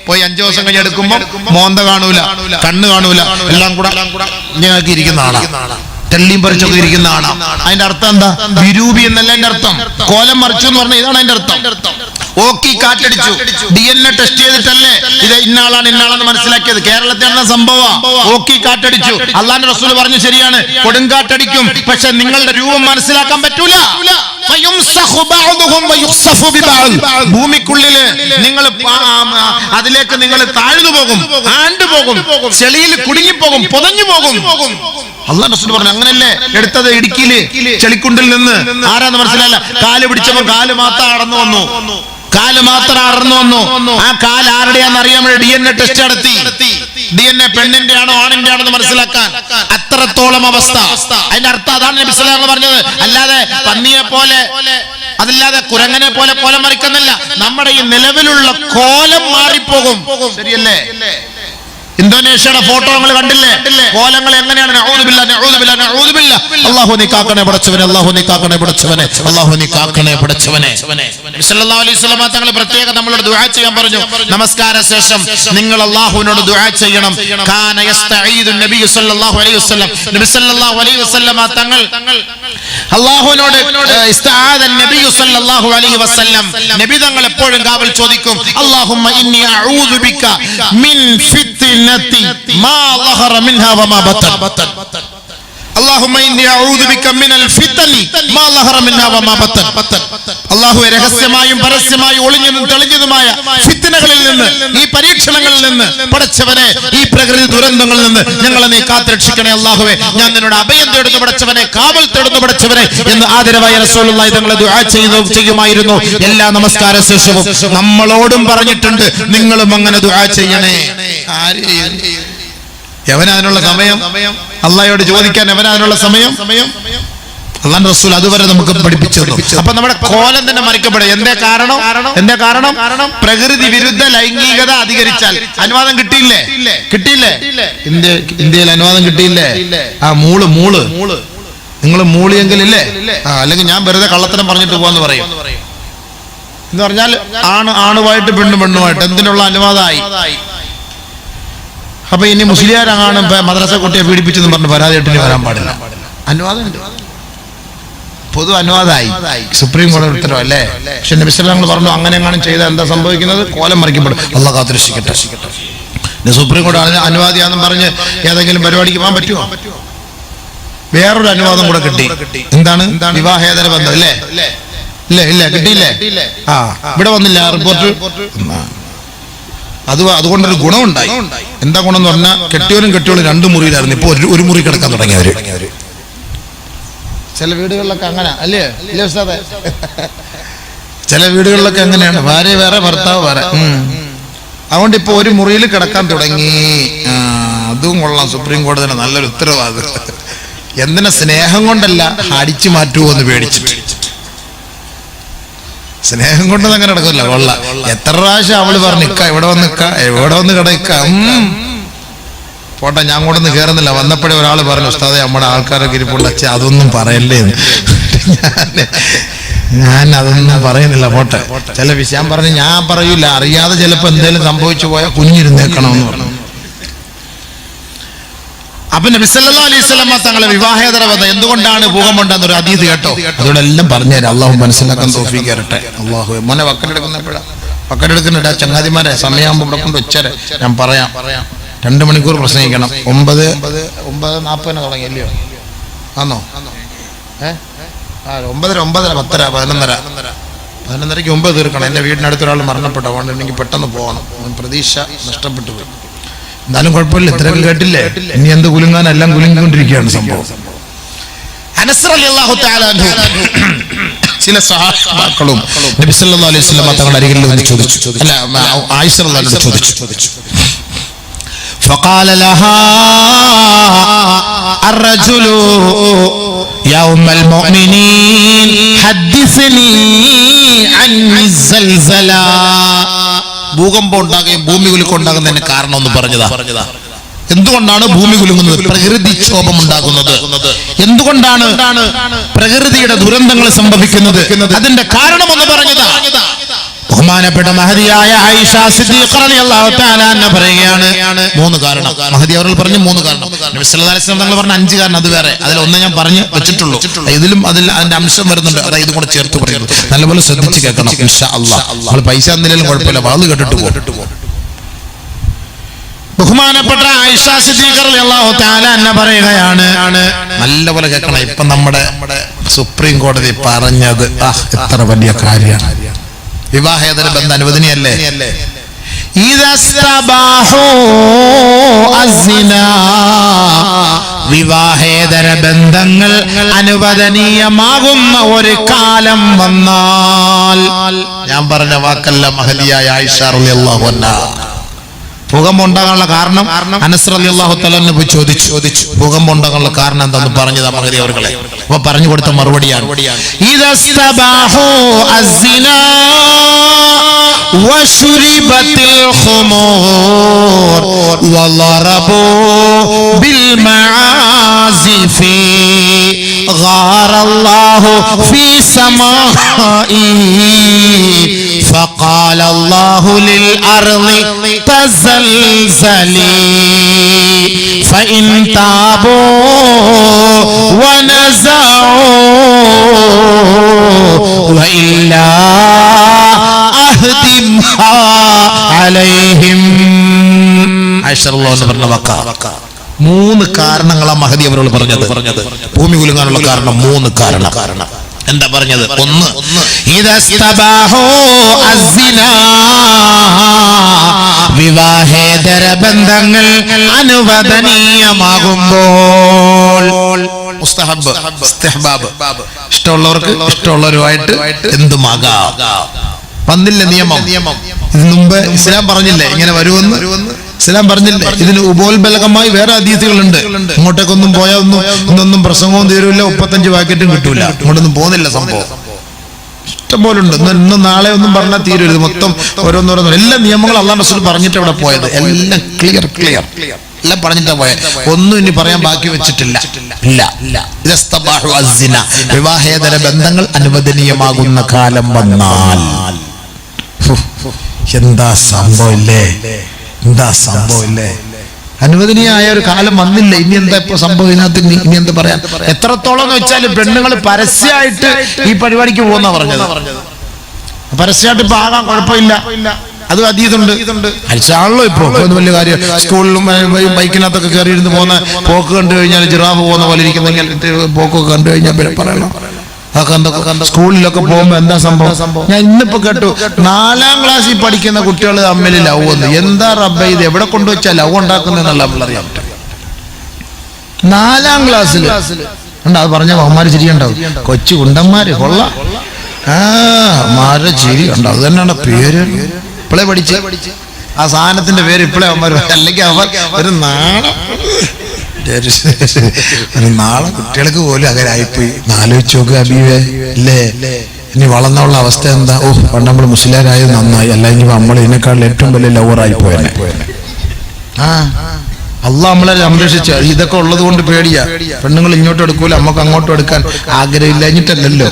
പോയി 5 ദിവസം കഴിഞ്ഞ് എടുക്കുമ്പോ മോന്ത കാണൂല, കണ്ണ് കാണൂല, എല്ലാം കൂടെ ഞങ്ങൾക്ക് ഇരിക്കുന്ന ആളാണ്, തെള്ളിയും പറിച്ചൊക്കെ ഇരിക്കുന്ന ആളാണ്. അതിന്റെ അർത്ഥം എന്താ? വിരൂപി എന്നല്ല അതിന്റെ അർത്ഥം. കോലം മറിച്ചു എന്ന് പറഞ്ഞാൽ ഇതാണ് അതിന്റെ അർത്ഥം. ഓക്കി കാറ്റടിച്ചു, DNA ടെസ്റ്റ് ചെയ്തിട്ടല്ലേ ഇത് ഇന്നാളാണെന്ന് മനസ്സിലാക്കിയത്. കേരളത്തിലുള്ള സംഭവം. ഓക്കി കാറ്റടിച്ചു. അള്ളാഹുവിന്റെ റസൂൽ പറഞ്ഞു ശരിയാണ്, കൊടുങ്കാറ്റടിക്കും, പക്ഷെ നിങ്ങളുടെ രൂപം മനസ്സിലാക്കാൻ പറ്റൂല. ഭൂമിക്കുള്ളില് നിങ്ങൾ അതിലേക്ക് നിങ്ങൾ താഴ്ന്നു പോകും, ആണ്ടുപോകും, ചെളിയിൽ കുടുങ്ങിപ്പോകും, പുതഞ്ഞു പോകും. അള്ളാഹു റസൂൽ പറഞ്ഞു അങ്ങനല്ലേ എടുത്തത് ഇടുക്കിയില് ചെളിക്കുണ്ടിൽ നിന്ന്. ആരാന്ന് മനസ്സിലായില്ല. കാല് പിടിച്ചപ്പോ കാല് മാത്രം അടന്നു വന്നു, കാല് മാത്രം അടർന്നു വന്നു. ആ കാല് ആരുടെയാന്ന് അറിയാൻ വേണ്ടി DNA ടെസ്റ്റ് നടത്തി. DNA പെണ്ണിന്റെ ആണോ ആണിന്റെ ആണോ എന്ന് മനസ്സിലാക്കാൻ അത്രത്തോളം അവസ്ഥ. അതിന്റെ അർത്ഥം അതാണ് നബി സല്ലല്ലാഹു അലൈഹി വസല്ലം പറഞ്ഞത്. അല്ലാതെ പന്നിയെ പോലെ, അതല്ലാതെ കുരങ്ങനെ പോലെ കോലം മറിക്കുന്നില്ല. നമ്മുടെ ഈ നിലവിലുള്ള കോലം മാറിപ്പോകും. ശരിയല്ലേ? ഇന്തോനേഷ്യയുടെ ഫോട്ടോ നമ്മൾ കണ്ടില്ലേ? കോലങ്ങൾ എങ്ങനെയാണ്? അല്ലാഹു നീ കാക്കണേ പടച്ചവനെ, അല്ലാഹു നീ കാക്കണേ പടച്ചവനെ, അല്ലാഹു നീ കാക്കണേ പടച്ചവനെ. സല്ലല്ലാഹു അലൈഹി വസല്ലം തങ്ങൾ പ്രത്യേകം നമ്മളോട് ദുആ ചെയ്യാൻ പറഞ്ഞു. നമസ്കാര ശേഷം നിങ്ങൾ അല്ലാഹുവിനോട് ദുആ ചെയ്യണം. കാന യസ്തഈദു നബി സല്ലല്ലാഹു അലൈഹി വസല്ലം, നബി സല്ലല്ലാഹു അലൈഹി വസല്ലം തങ്ങൾ അല്ലാഹുവിനോട് ഇസ്തആദ നബി സല്ലല്ലാഹു അലൈഹി വസല്ലം, നബി തങ്ങൾ എപ്പോഴും കാവൽ ചോദിക്കും. അല്ലാഹുമ്മ ഇന്നി അഊദു ബിക മിൻ ഫിത്നതി മാ ളഹറ മിൻഹാ വമാ ബത്തൻ. അല്ലാഹുമ്മ ഇന്നി അഊദു ബിക മിനൽ ഫിത്നി മാ ളഹറ മിൻഹാ വമാ ബത്തൻ. അല്ലാഹുവേ, രഹസ്യമായും പരസ്യമായും ഒളിഞ്ഞതും തെളിഞ്ഞതുമായ ഫിത്നകളിൽ നിന്ന്, ഈ പരീക്ഷണങ്ങളിൽ നിന്ന് പടച്ചവനെ, ഈ പ്രകൃതി ദുരന്തങ്ങളിൽ നിന്ന് ഞങ്ങളെ നീ കാത്തുരക്ഷിക്കണേ അല്ലാഹുവേ. ഞാൻ നിന്നോട് അഭയം തേടുന്നു പടച്ചവനെ, കാവൽ തേടുന്നു പടച്ചവനെ എന്ന് ആദരവായ റസൂലുള്ളാഹി തങ്ങളെ ദുആ ചെയ്യുമായിരുന്നു എല്ലാ നമസ്കാര ശേഷവും. നമ്മളോടും പറഞ്ഞിട്ടുണ്ട്, നിങ്ങളും അങ്ങനെ ദുആ ചെയ്യണേ. എവനതിനുള്ള സമയം? അള്ളാഹയോട് ചോദിക്കാൻ എവനതിനുള്ള സമയം? അല്ലാഹുവിന്റെ റസൂൽ അതുവരെ നമുക്ക് പഠിപ്പിച്ചു തന്നു. അപ്പൊ നമ്മുടെ കോലം തന്നെ മറിക്കപ്പെടും. എന്താ കാരണം? പ്രകൃതി വിരുദ്ധ ലൈംഗികത അധികരിച്ചാൽ അനുവാദം കിട്ടിയില്ലേ? ഇന്ത്യയിൽ അനുവാദം കിട്ടിയില്ലേ? ആ മൂള് നിങ്ങൾ മൂളിയെങ്കിലില്ലേ? അല്ലെങ്കിൽ ഞാൻ വെറുതെ കള്ളത്തരം പറഞ്ഞിട്ട് പോവാന്ന് പറയും. എന്ന് പറഞ്ഞാൽ ആണുമായിട്ട് പെണ്ണുമായിട്ട് എന്തിനുള്ള അനുവാദമായി? അപ്പൊ ഇനി മുസ്ലിയാരാണ് മദ്രസ കുട്ടിയെ പീഡിപ്പിച്ചെന്ന് പറഞ്ഞ് പരാതി ഇട്ടിന് വരാൻ പാടില്ല. അനുവാദം പൊതു അനുവാദമായി, സുപ്രീം കോടതി ഉത്തരവ് അല്ലേ? പക്ഷെ നബി സല്ലല്ലാഹു അലൈഹി വസല്ലം പറഞ്ഞു അങ്ങനെ എങ്ങാനും ചെയ്താൽ എന്താ സംഭവിക്കുന്നത്? കോലം മറിക്കപ്പെടും. അല്ലാഹു കാത്തുരക്ഷിക്കട്ടെ. സുപ്രീം കോടതി അനുവാദിയാണെന്ന് പറഞ്ഞ് ഏതെങ്കിലും പരിപാടിക്ക് പോകാൻ പറ്റുമോ? വേറൊരു അനുവാദം കൂടെ കിട്ടി. എന്താണ്? വിവാഹേതര ബന്ധം ഇല്ലേ? ഇല്ല കിട്ടിയില്ലേ? ഇവിടെ വന്നില്ല റിപ്പോർട്ട്. അതുകൊണ്ടൊരു ഗുണമുണ്ടായി. എന്താ ഗുണം എന്ന് പറഞ്ഞാൽ കെട്ടിയോളും 2 മുറിയിലായിരുന്നു. ഇപ്പൊ ഒരു മുറി കിടക്കാൻ തുടങ്ങിയവര്. ചില വീടുകളിലൊക്കെ അങ്ങനെ അല്ലേ ഉസ്താദേ? ചില വീടുകളിലൊക്കെ അങ്ങനെയാണ്, ഭാര്യ വേറെ ഭർത്താവ് വേറെ. അതുകൊണ്ട് ഇപ്പൊ ഒരു മുറിയിൽ കിടക്കാൻ തുടങ്ങി. അതും കൊള്ളാം. സുപ്രീം കോടതിയുടെ നല്ലൊരു ഉത്തരവാദം. എന്തിനാ? സ്നേഹം കൊണ്ടല്ല, അടിച്ചു മാറ്റുമോ എന്ന് പേടിച്ചിട്ട്. സ്നേഹം കൊണ്ട് അങ്ങനെ നടക്കില്ല. കൊള്ളാം. എത്ര പ്രാവശ്യം അവള് പറഞ്ഞു ഇവിടെ വന്ന് കിടക്ക. പോട്ടെ, ഞാൻ കൊണ്ടൊന്നും കയറുന്നില്ല. വന്നപ്പോഴേ ഒരാൾ പറഞ്ഞു, ഉസ്താദേ നമ്മുടെ ആൾക്കാരൊക്കെ ഇരിപ്പുണ്ട്, അച്ഛാ അതൊന്നും പറയല്ലേ. ഞാൻ അതൊന്നും പറയുന്നില്ല, പോട്ടെ. ചില വിഷയം പറഞ്ഞ് ഞാൻ പറയൂല, അറിയാതെ ചിലപ്പോ എന്തെങ്കിലും സംഭവിച്ചു പോയാൽ കുഞ്ഞിരുന്നേക്കണമെന്ന് പറഞ്ഞു. അപ്പൊ നബി സല്ലല്ലാഹു അലൈഹി വസല്ലം തങ്ങളെ വിവാഹേതര ബന്ധം എന്തുകൊണ്ടാണ് ഭൂകമ്പുണ്ടെന്നൊരു ഹദീസ് കേട്ടോ. അതുകൊണ്ട് എല്ലാം പറഞ്ഞുതരാം. അള്ളാഹു മനസ്സിലാക്കാൻ തൗഫീഖ് തരട്ടെ. അള്ളാഹു മോനെ വക്കലെടുക്കുന്നുണ്ട്. ചങ്ങാതിമാരെ സമയമാകുമ്പോൾ ഇവിടെ കൊണ്ട് വെച്ചാൽ ഞാൻ പറയാം. 2 മണിക്കൂർ പ്രസംഗിക്കണം. 9:40 തുടങ്ങിയല്ലയോ? ആന്നോ? 9:30 10:00 11:30ക്ക് 9 തീർക്കണം. എന്റെ വീടിനടുത്തൊരാൾ മരണപ്പെട്ടു. അതുകൊണ്ട് എനിക്ക് പെട്ടെന്ന് പോകണം. പ്രതീക്ഷ നഷ്ടപ്പെട്ടു പോയി. എന്നാലും കുഴപ്പമില്ല, ഇത്രയൊക്കെ കേട്ടില്ലേ? ഇനി എന്ത് കുലുങ്ങാൻ? എല്ലാം കുലുങ്ങിക്കൊണ്ടിരിക്കുകയാണ് സംഭവം. അനസ് റളിയല്ലാഹു തആല അൻഹു ചില സഹാബാക്കളും നബി സല്ലല്ലാഹു അലൈഹി വസല്ലം തങ്ങളുടെ അരികിൽ വന്ന് ചോദിച്ചു. അല്ല, ആയിഷ റളിയല്ലാഹു അൻഹ ചോദിച്ചു. فقال لها الرجل يا أم المؤمنين حدثني عن الزلزلة. ഭൂകമ്പം ഉണ്ടാകുകയും ഭൂമി കുലുക്കം ഉണ്ടാകുന്നതിന് കാരണം ഒന്ന് പറഞ്ഞതാ. എന്തുകൊണ്ടാണ് ഭൂമി കുലുങ്ങുന്നത്? പ്രകൃതിക്ഷോഭം ഉണ്ടാകുന്നത്. എന്തുകൊണ്ടാണ് പ്രകൃതിയുടെ ദുരന്തങ്ങൾ സംഭവിക്കുന്നത്? അതിന്റെ കാരണം ഒന്ന് പറഞ്ഞതാ. ബഹുമാനപ്പെട്ട മഹദിയായ ആയിഷ സിദ്ദീഖ റളിയല്ലാഹു തആല അൻഹ പറയുകയാണ് 3 കാരണം. മഹദി അവർ പറഞ്ഞു 3 കാരണം. നബി സല്ലല്ലാഹു അലൈഹി വസല്ലം തങ്ങൾ പറഞ്ഞ 5 കാരണം. അത് വേറെ, അതിൽ ഒന്ന് ഞാൻ പറഞ്ഞു വെച്ചിട്ടുള്ളൂ. അതിന്റെ അംശം വരുന്നുണ്ട്. അതായത് ഇതും കൂടെ ചേർത്ത് പറയുന്നത്. നല്ലപോലെ ശ്രദ്ധിച്ച് കേൾക്കണം ഇൻഷാ അല്ലാഹ്. നമ്മൾ പൈസ എന്തിലും കുഴപ്പമില്ല, വാള് കേട്ടിട്ട് പോകും. ബഹുമാനപ്പെട്ട ആയിഷ സിദ്ദീഖ റളിയല്ലാഹു തആല അൻഹ പറയുകയാണ്, നല്ലപോലെ കേൾക്കണം. ഇപ്പൊ നമ്മുടെ സുപ്രീം കോടതി പറഞ്ഞത് എത്ര വലിയ കാര്യമാണ്. വിവാഹേതര ബന്ധം അനുവദനീയല്ലേ? വിവാഹേതര ബന്ധങ്ങൾ അനുവദനീയമാകുന്ന ഒരു കാലം വന്നാൽ, ഞാൻ പറഞ്ഞ വാക്കല്ല മഹദിയായ ആയിഷ റളിയല്ലാഹു അൻഹ, ഭൂകമ്പം ഉണ്ടാകാനുള്ള കാരണം അനസ് റളിയല്ലാഹു തആല പോയി ചോദിച്ചു ഭൂകമ്പം ഉണ്ടാകാനുള്ള കാരണം എന്താന്ന് പറഞ്ഞതാ മഹദി അവർകളെ. അപ്പൊ പറഞ്ഞു കൊടുത്ത മറുപടിയാണ് ഇദസ്തബാഹു അസ്സിനാ വശുരിബത്തിൽ ഖുമൂർ വളറബു ബിൽ മആസിഫി ഗാറല്ലാഹു ഫീ സമാഇ فقال الله للأرض تزلزلي فإن تابوا ونزعوا وإلا أهدمها عليهم. عائشة الله عنها പറഞ്ഞ മൂന്ന് കാരണങ്ങളാ മഹദി അവരോട് പറഞ്ഞത്. ഭൂമി കുലുങ്ങാനുള്ള കാരണം മൂന്ന് കാരണം. എന്താ പറഞ്ഞത്? ഒന്ന്, വിവാഹേതര ബന്ധങ്ങൾ അനുവദനീയമാകുമ്പോൾ ഇഷ്ടമുള്ളവർക്ക് ഇഷ്ടമുള്ളവരുമായിട്ട് എന്തുമാകാം. വന്നില്ല നിയമം. ഇതിനു മുമ്പ് ഇസ്ലാം പറഞ്ഞില്ലേ ഇങ്ങനെ വരുമെന്ന്? ഇസ്ലാം പറഞ്ഞില്ലേ? ഇതിന് ഉപോത്ബലകമായി വേറെ ഹദീസുകളുണ്ട്. ഇങ്ങോട്ടേക്കൊന്നും പോയാൽ ഇന്നൊന്നും പ്രസംഗവും തീരൂല, 35 പാക്കറ്റും കിട്ടൂല. ഇങ്ങോട്ടൊന്നും പോകുന്നില്ല സംഭവം. ഇഷ്ടംപോലെ ഉണ്ട്. ഇന്നും നാളെ ഒന്നും പറഞ്ഞാൽ തീരരുത്. മൊത്തം ഓരോന്നോരോന്നും എല്ലാ നിയമങ്ങളും അല്ലാഹു റസൂൽ പറഞ്ഞിട്ട് അവിടെ പോയത്. എല്ലാം ക്ലിയർ എല്ലാം പറഞ്ഞിട്ടാ പോയത്. ഒന്നും ഇനി പറയാൻ ബാക്കി വെച്ചിട്ടില്ല. വിവാഹേതര ബന്ധങ്ങൾ അനുവദനീയമാകുന്ന കാലം വന്നാൽ എന്താ സംഭവം ഇല്ലേ? അനുവദനീയമായ ഒരു കാലം വന്നില്ല. ഇനി എന്താ ഇപ്പൊ സംഭവം? ഇതിനകത്ത് ഇനി എന്താ പറയാൻ? എത്രത്തോളം എന്ന് വെച്ചാൽ പെണ്ണുങ്ങൾ പരസ്യമായിട്ട് ഈ പരിപാടിക്ക് പോകുന്ന പറഞ്ഞത്. പരസ്യമായിട്ട് ഇപ്പൊ ആകാൻ കുഴപ്പമില്ല. അത് അതീതുണ്ട് അയച്ചാണല്ലോ ഇപ്പൊ വലിയ കാര്യം. സ്കൂളിലും ബൈക്കിനകത്തൊക്കെ കയറിയിരുന്ന് പോകുന്ന പോക്ക് കണ്ടു കഴിഞ്ഞാൽ ജിറാഫ് പോകുന്ന പോലെ ഇരിക്കുന്നെങ്കിൽ പോക്കൊക്കെ കണ്ടു കഴിഞ്ഞാൽ പറയണം. സ്കൂളിലൊക്കെ പോകുമ്പോ എന്താ സംഭവം? ഞാൻ ഇന്നിപ്പോ കേട്ടു 4ാം ക്ലാസ്സിൽ പഠിക്കുന്ന കുട്ടികൾ തമ്മിൽ ലവ് വന്നു. എന്താ റബ്ബേ ഇത് എവിടെ കൊണ്ടുവച്ചാ ലവ് ഉണ്ടാക്കുന്നതെന്നുള്ള അറിയാൻ പറ്റും. 4ാം ക്ലാസ്സിൽ ഉണ്ട്. അത് പറഞ്ഞ ബഹുമാര് ചിരിയുണ്ടാവും. കൊച്ചു കുണ്ടന്മാര് കൊള്ളാം. മാരെ ചിരി ഉണ്ട്. അത് തന്നെയാണ് പേര്. ഇപ്പോഴേ പഠിച്ച് ആ സാധനത്തിന്റെ പേര് ഇപ്പോഴേ അവന്മാർ. അല്ലെങ്കിൽ അവർ ഒരു നാളെ കുട്ടികൾക്ക് പോലും അങ്ങനെ ആയിപ്പോയി. ആലോചിച്ച് നോക്കുക അബീവേ ഇല്ലേ? ഇനി വളർന്നുള്ള അവസ്ഥ എന്താ? പണ്ട് നമ്മൾ മുസ്ലിംരായത് നന്നായി, അല്ലെങ്കിൽ നമ്മൾ ഇതിനേക്കാൾ ഏറ്റവും വലിയ ലവറായി പോയനെ. അള്ളാഹ് നമ്മളെ സംരക്ഷിച്ച. ഇതൊക്കെ ഉള്ളത് കൊണ്ട് പേടിയാ. പെണ്ണുങ്ങൾ ഇങ്ങോട്ടും എടുക്കൂല, നമുക്ക് അങ്ങോട്ടും എടുക്കാൻ ആഗ്രഹമില്ലാഞ്ഞിട്ടല്ലല്ലോ.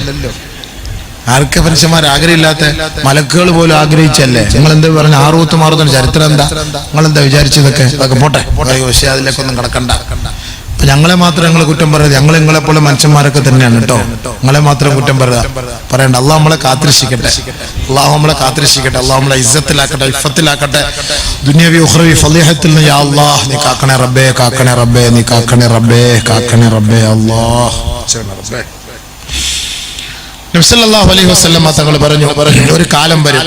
ആർക്കെ മനുഷ്യന്മാർ ആഗ്രഹമില്ലാത്ത മലക്കുകൾ പോലും ആഗ്രഹിച്ചല്ലേ. നിങ്ങൾ എന്താ പറഞ്ഞ 6 മാറുന്ന ചരിത്രം എന്താ? നിങ്ങളെന്താ വിചാരിച്ചതൊക്കെ? അതൊക്കെ പോട്ടെ, പക്ഷേ അതിലേക്കൊന്നും കിടക്കണ്ട. ഞങ്ങളെ മാത്രം ഞങ്ങൾ കുറ്റം പറയരുത്. ഞങ്ങൾ നിങ്ങളെ പോലെ മനുഷ്യന്മാരൊക്കെ തന്നെയാണ് കേട്ടോ. നിങ്ങളെ മാത്രം കുറ്റം പറയണ്ട. അള്ളാഹ് നമ്മളെ കാത്തിരക്ഷിക്കട്ടെ. അള്ളാഹു നമ്മളെ കാത്തിരക്ഷിക്കട്ടെ. അള്ളാഹു നമ്മളെ ഇസ്സത്തിലാക്കട്ടെ, ഇഫത്തിലാക്കട്ടെ. ദുനിയാവി ഉഖ്റവി ഫളീഹത്തിൽ നിന്ന് യാ അല്ലാഹ് നീ കാക്കണേ റബ്ബേ, കാക്കണേ റബ്ബേ, നീ കാക്കണേ റബ്ബേ, കാക്കണേ റബ്ബേ അല്ലാഹ്. നബി സല്ലല്ലാഹു അലൈഹി വസല്ലം തങ്ങൾ പറഞ്ഞു ഒരു കാലം വരും.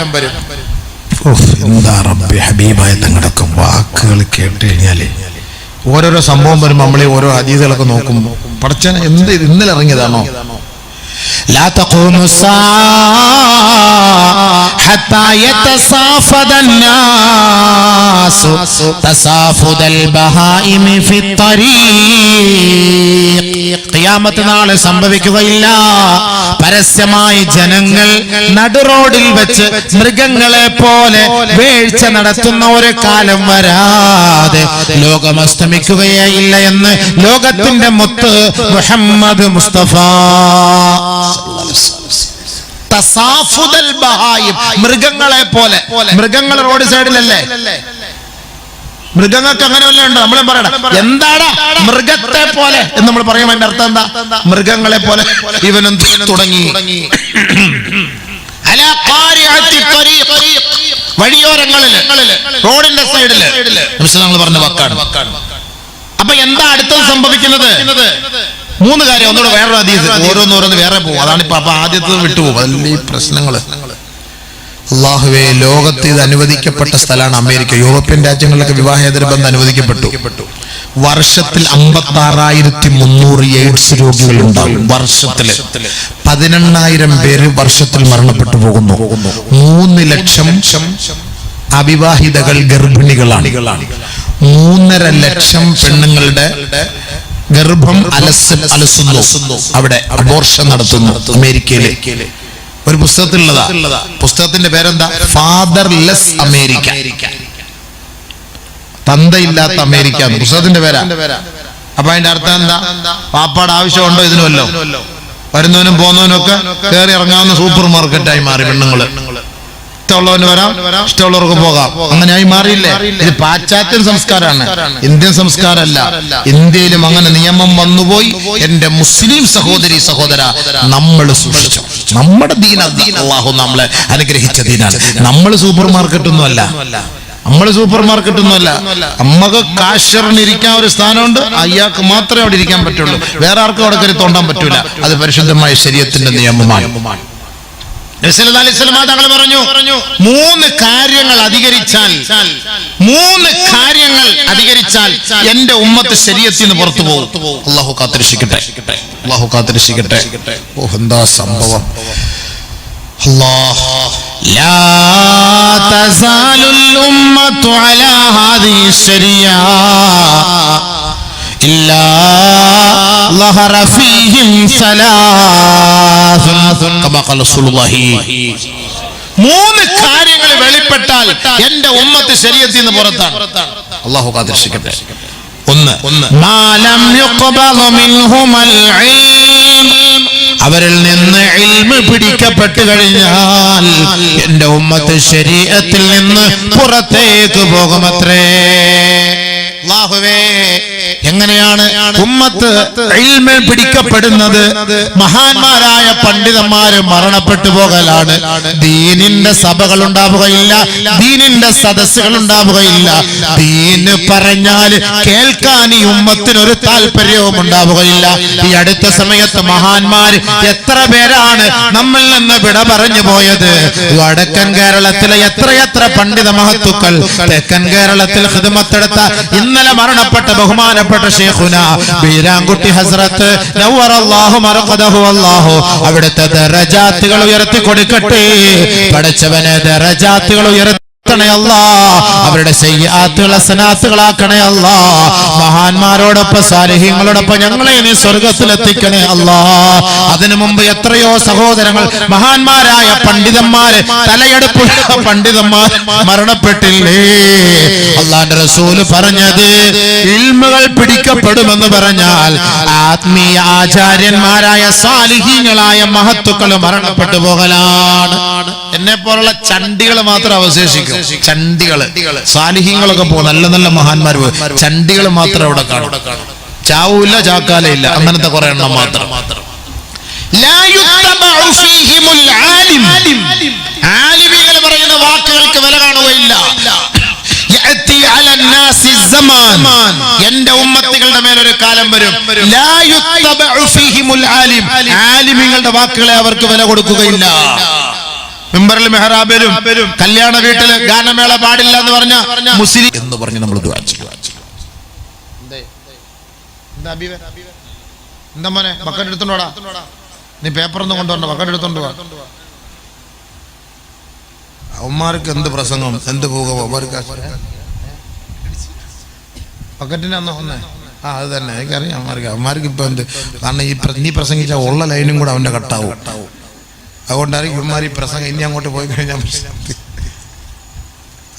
എന്താ റബ്ബേ ഹബീബായ തങ്ങളുടെ വാക്കുകൾ കേട്ട് കഴിഞ്ഞാല് ഓരോരോ സംഭവം വരുമ്പോൾ നമ്മളെ ഓരോ ഹദീസുകളൊക്കെ നോക്കുമ്പോൾ പടച്ചനെ എന്ത് ഇന്നലെ ഇറങ്ങിയതാണോ? لا تقوم الساعة حتى يتصافد الناس تصافد البهائم في الطريق. ഖിയാമത്ത് നാൾ സംഭവിക്കുകയില്ല. പരസ്യമായി ജനങ്ങൾ നടുറോഡിൽ വെച്ച് മൃഗങ്ങളെ പോലെ വീഴ്ച നടത്തുന്ന ഒരു കാലം വരാതെ ലോകം അസ്തമിക്കുകയില്ല എന്ന് ലോകത്തിന്റെ മുത്ത് മുഹമ്മദ് മുസ്തഫ. മൃഗങ്ങളെ പോലെ. മൃഗങ്ങൾ റോഡ് സൈഡിലല്ലേ? മൃഗങ്ങൾക്ക് അങ്ങനെ വല്ല ഉണ്ടോ? നമ്മളെ പറയണം എന്താടാ മൃഗത്തെ പോലെ എന്ന് നമ്മൾ പറയുമ്പോൾ അതിന്റെ അർത്ഥം എന്താ? മൃഗങ്ങളെ പോലെ ഇവനും തുടങ്ങി. വഴിയോരങ്ങളില് റോഡിന്റെ സൈഡില് ഞങ്ങൾ പറഞ്ഞ വാക്കാണ്. അപ്പൊ എന്താ അടുത്തത് സംഭവിക്കുന്നത്? 3 കാര്യം. ഒന്നുകൂടെ വേറൊരു ഹദീസ്. ഓരോന്നോരോന്ന് വേറെ പോകും. അതാണ് ഇപ്പൊ. അപ്പൊ ആദ്യത്തെ വിട്ടുപോകും. അതല്ലേ ഈ പ്രശ്നങ്ങള്. അല്ലാഹുവേ, ലോകത്ത് ഇത് അനുവദിക്കപ്പെട്ട സ്ഥലമാണ് അമേരിക്ക. യൂറോപ്യൻ രാജ്യങ്ങളിലൊക്കെ വിവാഹേതര ബന്ധം അനുവദിക്കപ്പെട്ടു. വർഷത്തിൽ 56,300 എയ്ഡ്സ് രോഗികൾ ഉണ്ടാകും. വർഷത്തില് 18,000 പേര് വർഷത്തിൽ മരണപ്പെട്ടു പോകുന്നു. 3 ലക്ഷം അവിവാഹിതകൾ ഗർഭിണികളാണ്. 3.5 ലക്ഷം പെണ്ണുങ്ങളുടെ ഗർഭം അലസുന്നു. അവിടെ അബോർഷൻ നടത്തുന്നു അമേരിക്കയിലെ. ഒരു പുസ്തകത്തിലുള്ളതാ. പുസ്തകത്തിന്റെ പേരെന്താ? ഫാദർലെസ് അമേരിക്ക, തന്തയില്ലാത്ത അമേരിക്ക. പുസ്തകത്തിന്റെ പേരാ. അപ്പൊ അതിന്റെ അർത്ഥം എന്താ? പാപ്പാട് ആവശ്യമുണ്ടോ ഇതിനുമല്ലോ? വരുന്നവനും പോകുന്നവനും ഒക്കെ കയറി ഇറങ്ങാവുന്ന സൂപ്പർ മാർക്കറ്റായി മാറി പെണ്ണുങ്ങള്. ഇഷ്ടമുള്ളവന് വരാം, ഇഷ്ടമുള്ളവർക്ക് പോകാം. അങ്ങനെയായി മാറിയില്ലേ? ഇത് പാശ്ചാത്യ സംസ്കാരമാണ്, ഇന്ത്യൻ സംസ്കാരമല്ല. ഇന്ത്യയിലും അങ്ങനെ നിയമം വന്നുപോയി. എന്റെ മുസ്ലിം സഹോദരി സഹോദര, നമ്മൾ സൂക്ഷിച്ചു. നമ്മുടെ ദീൻ അല്ലാഹു നമ്മളെ അനുഗ്രഹിച്ച ദീനാണ്. നമ്മൾ സൂപ്പർ മാർക്കറ്റൊന്നും അല്ല. നമ്മക്ക് കാശറിന് ഇരിക്കാൻ ഒരു സ്ഥാനമുണ്ട്. അയാൾക്ക് മാത്രമേ അവിടെ ഇരിക്കാൻ പറ്റുള്ളൂ. വേറെ ആർക്കും അവിടെ കയറി തോണ്ടാൻ പറ്റൂല. അത് പരിശുദ്ധമായ ശരീഅത്തിന്റെ നിയമമാണ്. തങ്ങൾ പറഞ്ഞു 3 കാര്യങ്ങൾ അധികരിച്ചാൽ എന്റെ ഉമ്മത്ത് ശരീഅത്തിൽ നിന്ന് പുറത്തു പോകും. അല്ലാഹു കാത്തിരക്ഷിക്കട്ടെ. ഓ, എന്താ സംഭവം! لا تزال الأمة على هذه الشريعة إلا ظهر فيهم ثلاث كما قال رسول الله. 3 കാര്യങ്ങൾ വെളിപ്പെട്ടാൽ എന്റെ ഉമ്മത്ത് ശരീഅത്തിൽ നിന്ന് പുറത്താണ്. അല്ലാഹു കാത്തിരക്ഷിക്കട്ടെ. 1 മാലം യുഖ്ബദ മിൻഹുൽ ഇൽം, അവരിൽ നിന്ന് ഇൽമ് പിടിക്കപ്പെട്ടു കഴിഞ്ഞാൽ എന്റെ ഉമ്മത്ത് ശരീഅത്തിൽ നിന്ന് പുറത്തേക്ക് പോകുമത്രേ. അല്ലാഹുവേ, എങ്ങനെയാണ് ഉമ്മത്ത് ഇൽമ് പിടിക്കപ്പെടുന്നത്? മഹാന്മാരായ പണ്ഡിതന്മാര് മരണപ്പെട്ടു പോകലാണ്. ദീനിന്റെ സഭകൾ ഉണ്ടാവുകയില്ല, ദീനിന്റെ സദസ്സുകൾ ഉണ്ടാവുകയില്ല. ദീന് പറഞ്ഞാൽ കേൾക്കാൻ ഈ ഉമ്മത്തിനൊരു താല്പര്യവും ഉണ്ടാവുകയില്ല. ഈ അടുത്ത സമയത്ത് മഹാന്മാര് എത്ര പേരാണ് നമ്മിൽ നിന്ന് വിട പറഞ്ഞു പോയത്? വടക്കൻ കേരളത്തിലെ എത്രയെത്ര പണ്ഡിത മഹത്തുക്കൾ, തെക്കൻ കേരളത്തിൽ ഖിദ്മത്തെടുത്ത ഇന്നലെ മരണപ്പെട്ട ബഹുമാനപ്പെട്ട ശൈഖുന ബീരാൻകുട്ടി ഹസ്രത്ത് നവ്വറല്ലാഹു മർഖദഹു, അല്ലാഹു അവിടുത്തെ ദറജാത്തുകൾ ഉയർത്തി കൊടുക്കട്ടെ. പടച്ചവനെ ദറജാത്തുകൾ ഉയർത്തി അവരുടെ സയ്യിആത്തുകൾ ഹസനാത്തുകളാക്കണേ അല്ലാ. മഹാന്മാരോടൊപ്പം സാലിഹീങ്ങളോടൊപ്പം ഞങ്ങളെ നീ സ്വർഗത്തിലെത്തിക്കണേ അല്ലാ. അതിനു മുമ്പ് എത്രയോ സഹോദരങ്ങൾ, മഹാന്മാരായ പണ്ഡിതന്മാര്, തലയെടുപ്പുള്ള പണ്ഡിതന്മാർ മരണപ്പെട്ടില്ലേ? അല്ലാഹുവിന്റെ റസൂൽ പറഞ്ഞത് ഇൽമുകൾ പിടിക്കപ്പെടുമെന്ന് പറഞ്ഞാൽ ആത്മീയ ആചാര്യന്മാരായ സാലിഹീങ്ങളായ മഹത്തുക്കൾ മരണപ്പെട്ടു പോകലാണ്. എന്നെ പോലുള്ള ചണ്ടികൾ മാത്രം അവശേഷിക്കും. ചണ്ടികള്, സാലിഹീങ്ങളൊക്കെ പോകും, നല്ല നല്ല മഹാന്മാർ പോകും. ചണ്ടികൾ മാത്രം അവിടെ കാണും. ചാവൂല്ല, ചാക്കാലയില്ല, അങ്ങനത്തെ കുറെ എണ്ണം മാത്രം. ആലിമീങ്ങൾ പറയുന്ന വാക്കുകൾക്ക് വില കാണുകയില്ല. എന്റെ ഉമ്മത്തികളുടെ മേലൊരു കാലം വരും, ആലിമീങ്ങളുടെ വാക്കുകളെ അവർക്ക് വില കൊടുക്കുകയില്ല. മിമ്പറിൽ മെഹ്റാബിലും കല്യാണ വീട്ടില് ഗാനമേള പാടില്ല എന്ന് പറഞ്ഞ മുസ്ലിം എന്ന് പറഞ്ഞ് നമ്മൾ ദുആ ചെയ്യും. എന്താ മോനെ, ബക്കറ്റ് എടുത്തോണ്ടാ, നീ പേപ്പറൊന്നും കൊണ്ടുവരണ്ട, ബക്കറ്റ് എടുത്തോണ്ട് വാ. അവന്മാർക്ക് എന്ത് പ്രസംഗം, എന്ത് പോകുമോ ബക്കറ്റിന് അന്ന് ഒന്നേ. അത് തന്നെ എനിക്കറിയാം. അവന്മാർക്ക് ഇപ്പൊ എന്ത്, കാരണം നീ പ്രസംഗിച്ച ഉള്ള ലൈനും കൂടെ അവന്റെ കട്ടാവും. അതുകൊണ്ടായിരിക്കും ഇവന്മാർ ഈ പ്രസംഗം ഇനി അങ്ങോട്ട് പോയി കഴിഞ്ഞാൽ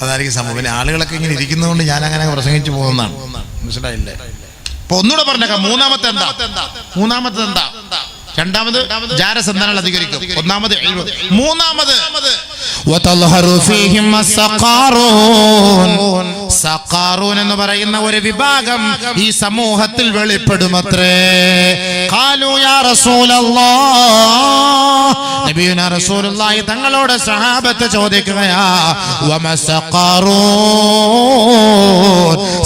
അതായിരിക്കും സംഭവം. പിന്നെ ആളുകളൊക്കെ ഇങ്ങനെ ഇരിക്കുന്നതുകൊണ്ട് ഞാൻ അങ്ങനെ പ്രസംഗിച്ചു പോകുന്നതാണ്. മനസ്സിലായില്ലേ? അപ്പൊ ഒന്നുകൂടെ പറഞ്ഞേക്കാം. മൂന്നാമത്തെ എന്താ? രണ്ടാമത് ജാരസന്ധാനങ്ങൾ അധികരിക്കും. ഒന്നാമത് മൂന്നാമത് സഖാറൂൻ എന്ന് പറയുന്ന ഒരു വിഭാഗം ഈ സമൂഹത്തിൽ വെളിപ്പെടുമത്രേ. ഖാലൂ യാ റസൂലല്ലാഹ്, നബിയുനാ റസൂലുള്ളാഹി തങ്ങളോട് സഹാബത്ത് ചോദിക്കുകയാ, വമ സഖാറൂൻ,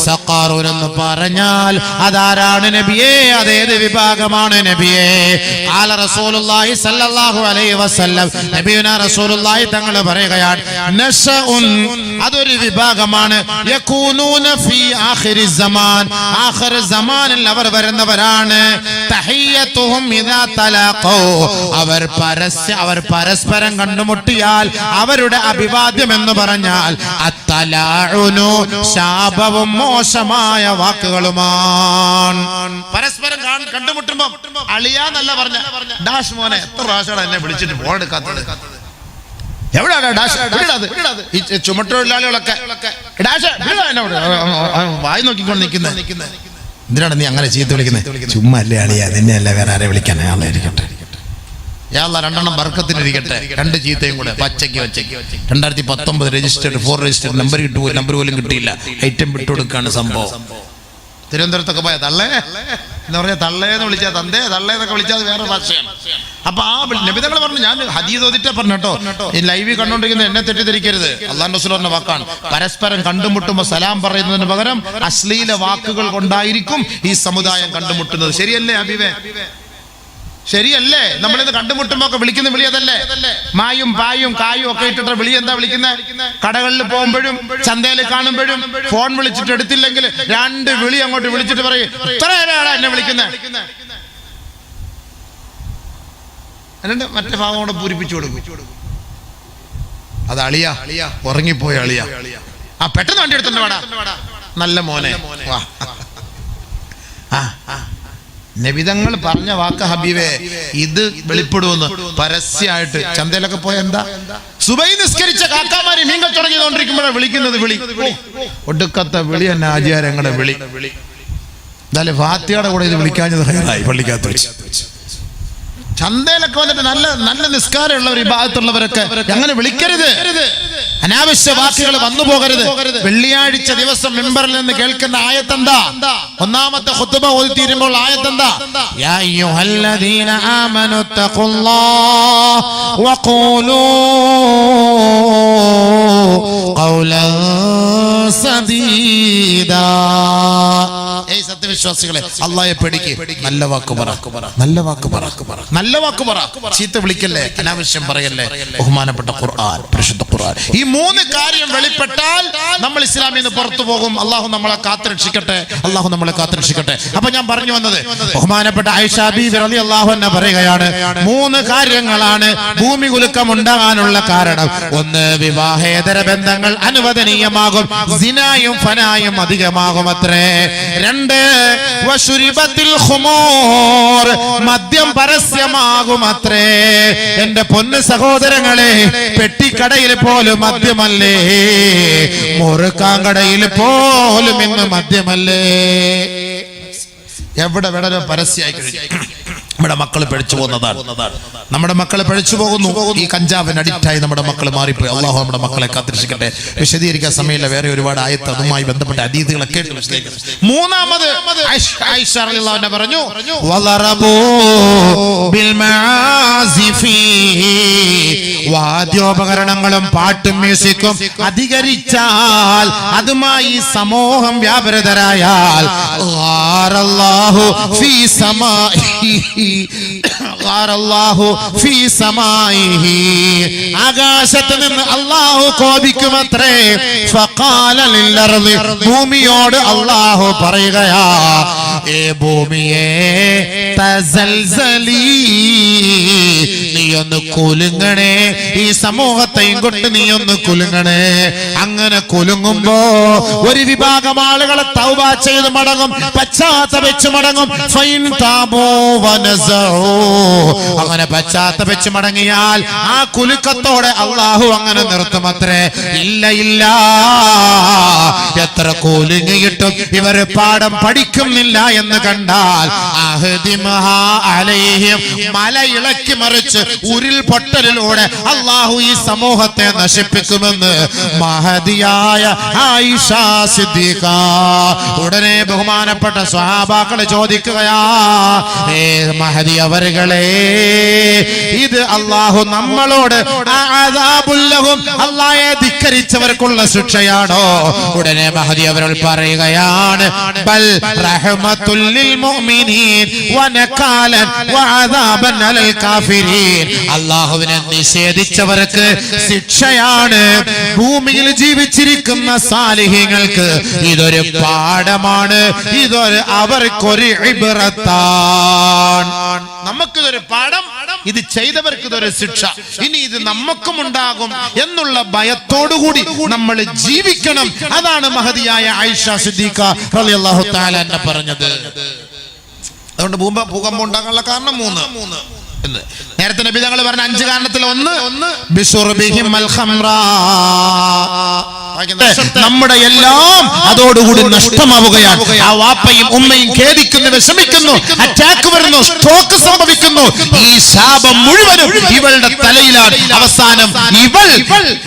സഖാറൂൻ എന്ന് പറഞ്ഞാൽ അതാരാണ് നബിയേ? അതേത് വിഭാഗമാണ് നബിയേ? ഖാല റസൂലുള്ളാഹി സ്വല്ലല്ലാഹു അലൈഹി വസല്ലം, നബിയുനാ റസൂലുള്ളാഹി തങ്ങൾ പറയുകയാണ്, നശഉൻ, അതൊരു വിഭാഗമാണ്, യകൂനൂന ഫീ ആഖിരി സമാൻ, ആഖിർ സമാനിൽ അവർ വരുന്നവരാണ്. തഹിയ്യതുഹും ഇദാ തലാഖൂ, അവർ പരസ്പരം കണ്ടുമുട്ടിയാൽ അവരുടെ അഭിവാദ്യം എന്ന് പറഞ്ഞാൽ അത്തലാഉനു, ശാപവും മോശമായ വാക്കുകളുമാണ്. പരസ്പരം കണ്ടുമുട്ടുമ്പോ അളിയാന്നല്ല പറഞ്ഞ, ഡാഷ് മോനെ എത്ര പ്രാവശ്യമാണ് എന്നെ വിളിച്ചിട്ട് ഫോൺ എടുക്കാത്തത്, എവിടെയാണ് ഡാഷ്, ഈ ചുമട്ടൊഴിലാളികളൊക്കെ വായി നോക്കിക്കൊണ്ട് നിൽക്കുന്നത്. എന്തിനാണ് നീ അങ്ങനെ ചീത്ത വിളിക്കുന്നത്? ചുമ്മാ അല്ലേ അളിയാ, നിന്നെ അല്ല വേറെ ആരെ വിളിക്കാൻ, അയാളായിരിക്കട്ടെ. യാള രണ്ടെണ്ണം ബർക്കത്തിനിരിക്കട്ടെ, രണ്ട് ചീത്തയും കൂടെ പച്ചയ്ക്ക് വച്ചയ്ക്ക്. 2019 രജിസ്റ്റേർഡ് 4 രജിസ്റ്റേർഡ് നമ്പർ കിട്ടുമോ? നമ്പർ പോലും കിട്ടിയില്ല, ഐറ്റം വിട്ടുകൊടുക്കാണ് സംഭവം. തിരുവനന്തപുരത്തൊക്കെ പോയ തള്ളേ എന്ന് പറഞ്ഞാൽ തള്ളേന്ന് വിളിച്ചാൽ തന്തേ തള്ളേ എന്നൊക്കെ വിളിച്ചാൽ വേറെ ഭാഷയാണ്. അപ്പൊ ആ നബിതങ്ങൾ പറഞ്ഞു, ഞാൻ ഹദീസ് ഓതിട്ടേ പറഞ്ഞു കേട്ടോ, ഈ ലൈവ് കണ്ടോണ്ടിരിക്കുന്ന എന്നെ തെറ്റിദ്ധരിക്കരുത്. അള്ളാഹു റസൂൽ പറഞ്ഞ വാക്കാണ്, പരസ്പരം കണ്ടുമുട്ടുമ്പോൾ സലാം പറയുന്നതിന് പകരം അശ്ലീല വാക്കുകൾ കൊണ്ടായിരിക്കും ഈ സമുദായം കണ്ടുമുട്ടുന്നത്. ശരിയല്ലേ ഹബീബേ? ശരിയല്ലേ? നമ്മളിന്ന് കണ്ടുമുട്ടുമ്പോ ഒക്കെ വിളിക്കുന്ന വിളി അതല്ലേ? മായും പായും കായും ഒക്കെ ഇട്ടിട്ട് വിളി എന്താ വിളിക്കുന്നത്? കടകളിൽ പോകുമ്പോഴും ചന്തയിൽ കാണുമ്പോഴും ഫോൺ വിളിച്ചിട്ട് എടുത്തില്ലെങ്കിൽ 2 വിളി അങ്ങോട്ട് വിളിച്ചിട്ട് പറയും, ഇത്ര നേരമാണ് എന്നെ വിളിക്കുന്നത്. എന്നിട്ട് മറ്റേ ഭാഗം കൂടെ പൂരിപ്പിച്ചു കൊടുക്കും. അത് അളിയാ, ഉറങ്ങിപ്പോയ അളിയാ, ആ പെട്ടെന്ന് വണ്ടി എടുത്തിട്ട് വേടാ, നല്ല മോനെ. നബിതങ്ങൾ പറഞ്ഞ വാക്ക് ഹബീബേ, ഇത് വെളിപ്പെടുമെന്ന് പരസ്യമായിട്ട്. ചന്തയിലൊക്കെ പോയ എന്താ, സുബൈ നിസ്കരിച്ച കാക്കാമാരി മീൻ കച്ചവടം വിളിക്കുന്നത് വിളി, ഒടുക്കത്തെ വിളി തന്നെ ആചാരങ്ങളുടെ വിളി. എന്തായാലും ഫാത്തിയുടെ കൂടെ ഇത് വിളിക്കാഞ്ഞത് പള്ളിക്കകത്ത് വെച്ച്. ചന്തയിലൊക്കെ വന്നിട്ട് നല്ല നല്ല നിസ്കാരമുള്ളവർ, ഇബാദത്തുള്ളവരൊക്കെ അങ്ങനെ വിളിക്കരുത്. അനാവശ്യ വാക്കുകൾ വന്നു പോകരുത്. വെള്ളിയാഴ്ച ദിവസം മിമ്പറിൽ നിന്ന് കേൾക്കുന്ന ആയത്തെന്താ? ഒന്നാമത്തെ ഖുത്ബ ഓതി തീരുമ്പോൾ ആയത്തെന്താ? യാ അയ്യുഹല്ലദീന ആമനു തഖുല്ലാഹ വഖൂലൂ ഖൗലൻ സദീദാ. ഏയ് സത്യവിശ്വാസികളെ, അല്ലാഹയെ പേടിക്ക്, നല്ല വാക്ക് പറ, നല്ല വാക്ക് പറ, നല്ല വാക്ക് പറ, ചീത്ത വിളിക്കല്ലേ, അനാവശ്യം പറയല്ലേ. ബഹുമാനപ്പെട്ട ഖുർആൻ, പരിശുദ്ധ ഖുർആൻ, ഈ 3 കാര്യം വെളിപ്പെട്ടാൽ നമ്മൾ ഇസ്ലാമിൽ നിന്ന് പുറത്തു പോകും. അള്ളാഹു നമ്മളെ കാത്തുരക്ഷിക്കട്ടെ, അള്ളാഹു നമ്മളെ കാത്തുരക്ഷിക്കട്ടെ. അപ്പൊ ഞാൻ പറഞ്ഞു വന്നത്, ബഹുമാനപ്പെട്ട ആയിഷ ബീവി റളിയല്ലാഹു അൻഹ പറയുകയാണ്, 3 കാര്യങ്ങളാണ് ഭൂമി കുലുക്കം ഉണ്ടാകാനുള്ള കാരണം. 1, വിവാഹേതര ബന്ധങ്ങൾ അനുവദനീയമാകും, സിനായും ഫനായും അധികമാകും അത്രേ. 2, വശുരിബത്തിൽ ഖുമൂർ, മദ്യം പരസ്യമാകും അത്രേ. എന്റെ പൊന്നു സഹോദരങ്ങളെ, പെട്ടിക്കടയിൽ പോലും മദ്യമല്ലേ, മുറുക്കാങ്കടയിൽ പോലും ഇന്ന് മദ്യമല്ലേ. എവിടെ വേണോ പരസ്യമായി കഴിഞ്ഞു. നമ്മുടെ മക്കൾ പഴിച്ചു പോകുന്നതാണ്, നമ്മുടെ മക്കൾ പഴിച്ചു പോകുന്നു. ഈ കഞ്ചാവിന് അഡിക്റ്റായി നമ്മുടെ മക്കൾ മാറിപ്പോയി. അള്ളാഹു നമ്മുടെ മക്കളെ കാത്തിരക്ഷിക്കട്ടെ. വിശദീകരിക്കാൻ സമയമില്ല, വേറെ ഒരുപാട് ആയത്ത് അതുമായി ബന്ധപ്പെട്ട ഹദീസുകളൊക്കെ. 3-മത് ആയിഷ റളിയല്ലാഹു അൻഹ പറഞ്ഞു, വളറബൂ ബിൽ മആസിഫി, വാദ്യോപകരണങ്ങളും പാട്ടും മ്യൂസിക്കും അധികരിച്ചാൽ, അതുമായി സമൂഹം വ്യാപൃതരായാൽ, ഖാറല്ലാഹു ഫീ സമാഇഹി, ഖാറല്ലാഹു ഫീ സമാഇഹി, ആകാശത്ത് നിന്ന് അല്ലാഹു കോപിക്കുമത്രേ. ഫഖാല ലിൽ അർളി, ഭൂമിയോട് അല്ലാഹു പറയുകയാ, ഏ ഭൂമിയേ തസൽസലി, നീ ഒന്ന് കുലുങ്ങണേ, ഈ സമൂഹത്തെയും കൊണ്ട് നീ ഒന്ന് കുലുങ്ങണേ. അങ്ങനെ കുലുങ്ങുമ്പോ ഒരു വിഭാഗം ആളുകളെ തൗബ ചെയ്ത് മടങ്ങും, പശ്ചാത്തപിച്ച് മടങ്ങും. ഫൈൻ താബൂ വനസഊ, അങ്ങനെ പശ്ചാത്തപിച്ച് മടങ്ങിയാൽ ആ കുലുക്കത്തോടെ അല്ലാഹു അങ്ങനെ നിർത്തുമത്രേ. ഇല്ല ഇല്ല, എത്ര കുലുങ്ങിയിട്ടും ഇവർ പാഠം പഠിക്കുന്നില്ല എന്ന് കണ്ടാൽ, അഹ്ദിമഹാ അലൈഹിം, മല ഇളക്കി മറിച്ച് ഉരുൾപൊട്ടലിലൂടെ അല്ലാഹു ഈ സമൂഹത്തെ നശിപ്പിക്കുമെന്ന് മഹദിയായ ആയിഷ സിദ്ദീഖ. ഉടനെ ബഹുമാനപ്പെട്ട സ്വഹാബാക്കളെ ചോദിക്കുകയാ, ഏ മഹദി അവരുകളെ, ഇത് അല്ലാഹു നമ്മളോട് അദാബുല്ലഹും, അല്ലാഹയെ ധിക്കരിച്ചവർക്കുള്ള ശിക്ഷയാണോ? ഉടനെ മഹദി അവരുകൾ പറയുകയാണ്, ബൽ റഹ്മത്തുൽ ലിൽ മുഅ്മിനീൻ വനകാലൻ വഅദാബൻ അലൽ കാഫിരീൻ. അള്ളാഹുവിനെ നിഷേധിച്ചവർക്ക് ശിക്ഷയാണ്. ഭൂമിയിൽ ജീവിച്ചിരിക്കുന്ന സാലിഹീങ്ങൾക്ക് ഇതൊരു പാഠമാണ്, അവർക്കൊരു ഇബ്റത്താണ്. നമുക്കിതൊരു പാഠം, ഇത് ചെയ്തവർക്ക് ഇതൊരു ശിക്ഷ, ഇനി ഇത് നമുക്കും ഉണ്ടാകും എന്നുള്ള ഭയത്തോടുകൂടി നമ്മൾ ജീവിക്കണം. അതാണ് മഹദിയായ ആയിഷ സിദ്ദീഖ റളിയല്ലാഹു തആല അൻഹ പറഞ്ഞത്. അതുകൊണ്ട് ഭൂകമ്പം ഉണ്ടാകാനുള്ള കാരണം 3 എന്ന് നേരത്തെ നബി തങ്ങൾ പറഞ്ഞ 5 കാരണത്തിൽ ഒന്ന് ബിശുർബിഹിം അൽ ഖംറ, നമ്മുടെ എല്ലാം അതോടുകൂടി നഷ്ടമാവുകയാണ്. ആ വാപ്പയും ഉമ്മയും ഖേദിക്കുന്നു, വിഷമിക്കുന്നു, അറ്റാക്ക് വരുന്നു, സ്ട്രോക്ക് സംഭവിക്കുന്നു. ഈ ശാപം മുഴുവനും ഇവളുടെ തലയിലാണ്. അവസാനം ഇവൾ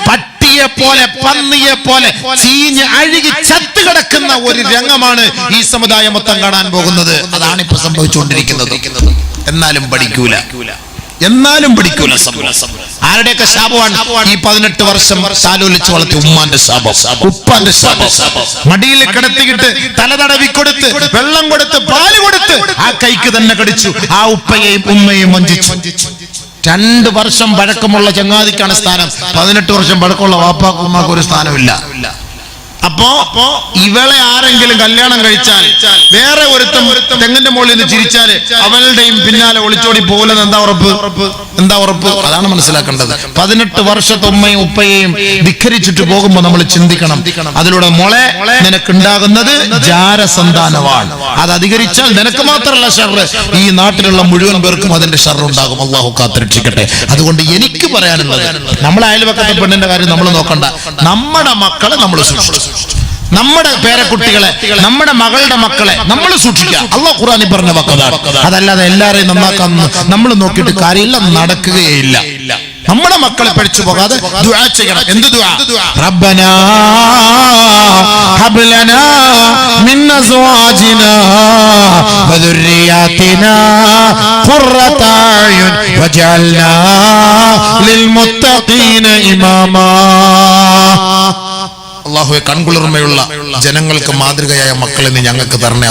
പട്ടിയെ പോലെ, പന്നിയെ പോലെ ചീഞ്ഞ് അഴുകി ചത്തു കിടക്കുന്ന ഒരു രംഗമാണ് ഈ സമുദായം മൊത്തം കാണാൻ പോകുന്നത്. അതാണ് ഇപ്പൊ സംഭവിച്ചുകൊണ്ടിരിക്കുന്നത്. എന്നാലും പഠിക്കൂല. ആരുടെയൊക്കെ ശാപമാണ്? ഈ 18 വർഷം താലോലിച്ച് വളർത്തി ഉമ്മാന്റെ ശാപം, ഉപ്പാന്റെ ശാപം. മടിയിൽ കിടത്തിയിട്ട് തലതടവി കൊടുത്ത്, വെള്ളം കൊടുത്ത്, പാല് കൊടുത്ത് ആ കൈക്ക് തന്നെ കടിച്ചു. ആ ഉപ്പയെയും ഉമ്മയെയും വഞ്ചിച്ചു. 2 വർഷം പഴക്കമുള്ള ചങ്ങാതിക്കാണ് സ്ഥാനം, 18 വർഷം പഴക്കമുള്ള വാപ്പാക്കും ഉമ്മാക്കും ഒരു സ്ഥാനമില്ല. അപ്പോ ഇവളെ ആരെങ്കിലും കല്യാണം കഴിച്ചാൽ, വേറെ ഒരുത്തം തെങ്ങിന്റെ മുകളിൽ നിന്ന് ചിരിച്ചാല് അവളുടെയും പിന്നാലെ ഒളിച്ചോടി പോലെന്ന് എന്താ ഉറപ്പ്? അതാണ് മനസ്സിലാക്കേണ്ടത്. 18 വർഷത്തെ ഉമ്മയും ഉപ്പയെയും ധിക്കരിച്ചിട്ട് പോകുമ്പോ നമ്മൾ ചിന്തിക്കണം. അതിലൂടെ മോളെ നിനക്കുണ്ടാകുന്നത് ജാരസന്താനമാണ്. അത് അധികരിച്ചാൽ നിനക്ക് മാത്രമല്ല ഷർറ്, ഈ നാട്ടിലുള്ള മുഴുവൻ പേർക്കും അതിന്റെ ഷർറ് ഉണ്ടാകും. അള്ളാഹു കാത്തിരക്ഷിക്കട്ടെ. അതുകൊണ്ട് എനിക്ക് പറയാനുള്ളത്, നമ്മളെ അയൽവക്കത്തെ പെണ്ണിന്റെ കാര്യം നമ്മൾ നോക്കണ്ട. നമ്മുടെ മക്കളെ നമ്മൾ സൂക്ഷിച്ചു, നമ്മുടെ പേരക്കുട്ടികളെ, നമ്മുടെ മകളുടെ മക്കളെ നമ്മൾ സൂക്ഷിക്കുക. അല്ലാഹു ഖുർആനിൽ പറഞ്ഞ വാക്കതാണ്. അതല്ലാതെ എല്ലാരെയും നന്നാക്കാൻ നമ്മൾ നോക്കിയിട്ട് കാര്യമില്ല, നടക്കുകയില്ല. നമ്മുടെ മക്കളെ പഠിച്ചു പോകാതെ ദുആ ചെയ്യണം. എന്ത് ദുആ? റബ്ബനാ ഹബ് ലനാ മിൻ അസ്വാജിനാ വദുർരിയാതിനാ ഖുർറത അയുൻ വജഅൽനാ ലിൽ മുത്തഖീന ഇമാമാ. അല്ലാഹുവേ, കൺകുളിർമയുള്ള ജനങ്ങൾക്ക് മാതൃകയായ മക്കളെ നീ ഞങ്ങൾക്ക് തരണേ.